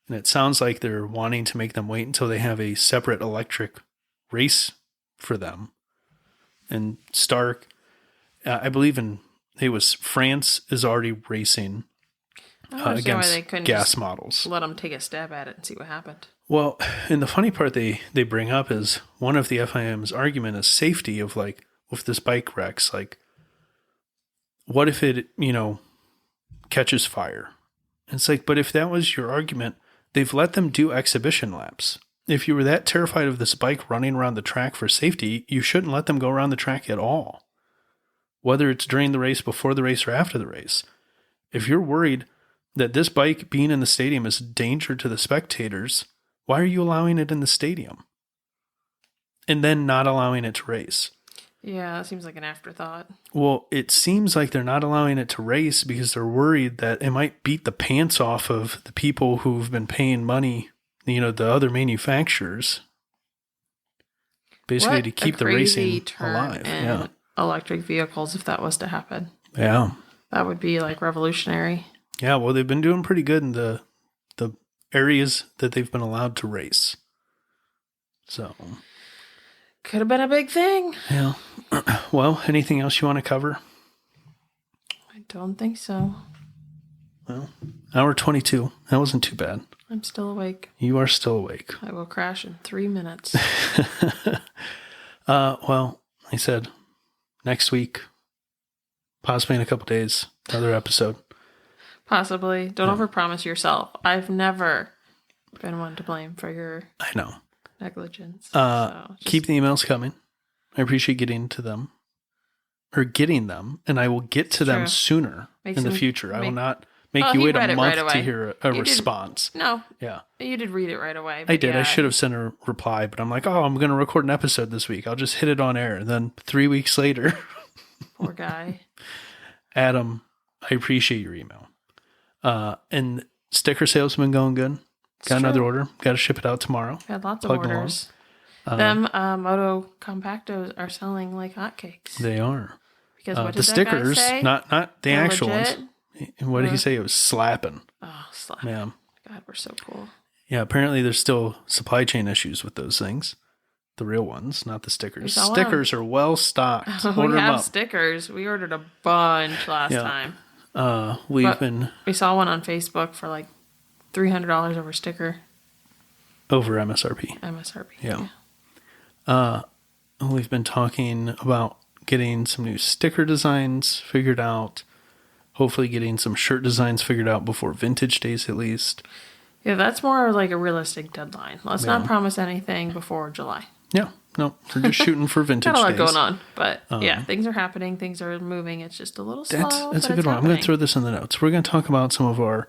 And it sounds like they're wanting to make them wait until they have a separate electric race for them. And Stark, I believe France is already racing against gas models. Let them take a stab at it and see what happened. Well, and the funny part they bring up is one of the FIM's argument is safety of like, if this bike wrecks, like, what if it, catches fire? And it's like, but if that was your argument, they've let them do exhibition laps. If you were that terrified of this bike running around the track for safety, you shouldn't let them go around the track at all. Whether it's during the race, before the race, or after the race. If you're worried that this bike being in the stadium is a danger to the spectators, why are you allowing it in the stadium? And then not allowing it to race? Yeah, that seems like an afterthought. Well, it seems like they're not allowing it to race because they're worried that it might beat the pants off of the people who've been paying money, the other manufacturers, basically to keep the racing alive. Yeah. Electric vehicles, if that was to happen. Yeah. That would be like revolutionary. Yeah, well, they've been doing pretty good in the areas that they've been allowed to race. So could have been a big thing. Yeah. Well, anything else you want to cover? I don't think so. Well, hour 22. That wasn't too bad. I'm still awake. You are still awake. I will crash in 3 minutes. Well, like I said, next week, possibly in a couple days, another episode. Possibly. Don't overpromise yourself. I've never been one to blame for your negligence. Keep the emails coming. I appreciate getting them, and I will get to them sooner in the future. I will not make you wait a month to hear a response. No. Yeah. You did read it right away. I did. Yeah. I should have sent a reply, but I'm like, I'm going to record an episode this week. I'll just hit it on air. And then 3 weeks later. Poor guy. Adam, I appreciate your email. And sticker sales have been going good. Got another order. Got to ship it out tomorrow. Had lots of orders. Moto Compactos are selling like hotcakes. They are. Because what did the stickers, that guy say? not the actual legit? ones. What did he say? It was slapping. Oh, slapping. Yeah. God, we're so cool. Yeah, apparently there's still supply chain issues with those things. The real ones, not the stickers. Stickers are well stocked. We have stickers. We ordered a bunch last time. We saw one on Facebook for like $300 over sticker. Over MSRP. Yeah. We've been talking about getting some new sticker designs figured out. Hopefully getting some shirt designs figured out before Vintage Days at least. Yeah, that's more like a realistic deadline. Let's not promise anything before July. Yeah. No, we're just shooting for Vintage Days. Got a lot going on, but things are happening. Things are moving. It's just a little slow. That's a good one. I'm going to throw this in the notes. We're going to talk about some of our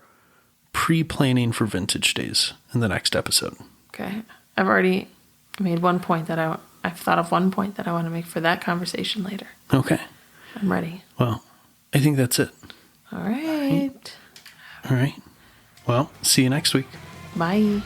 pre-planning for Vintage Days in the next episode. Okay. I've already made one point I've thought of one point that I want to make for that conversation later. Okay. I'm ready. Well, I think that's it. All right. All right. Well, see you next week. Bye.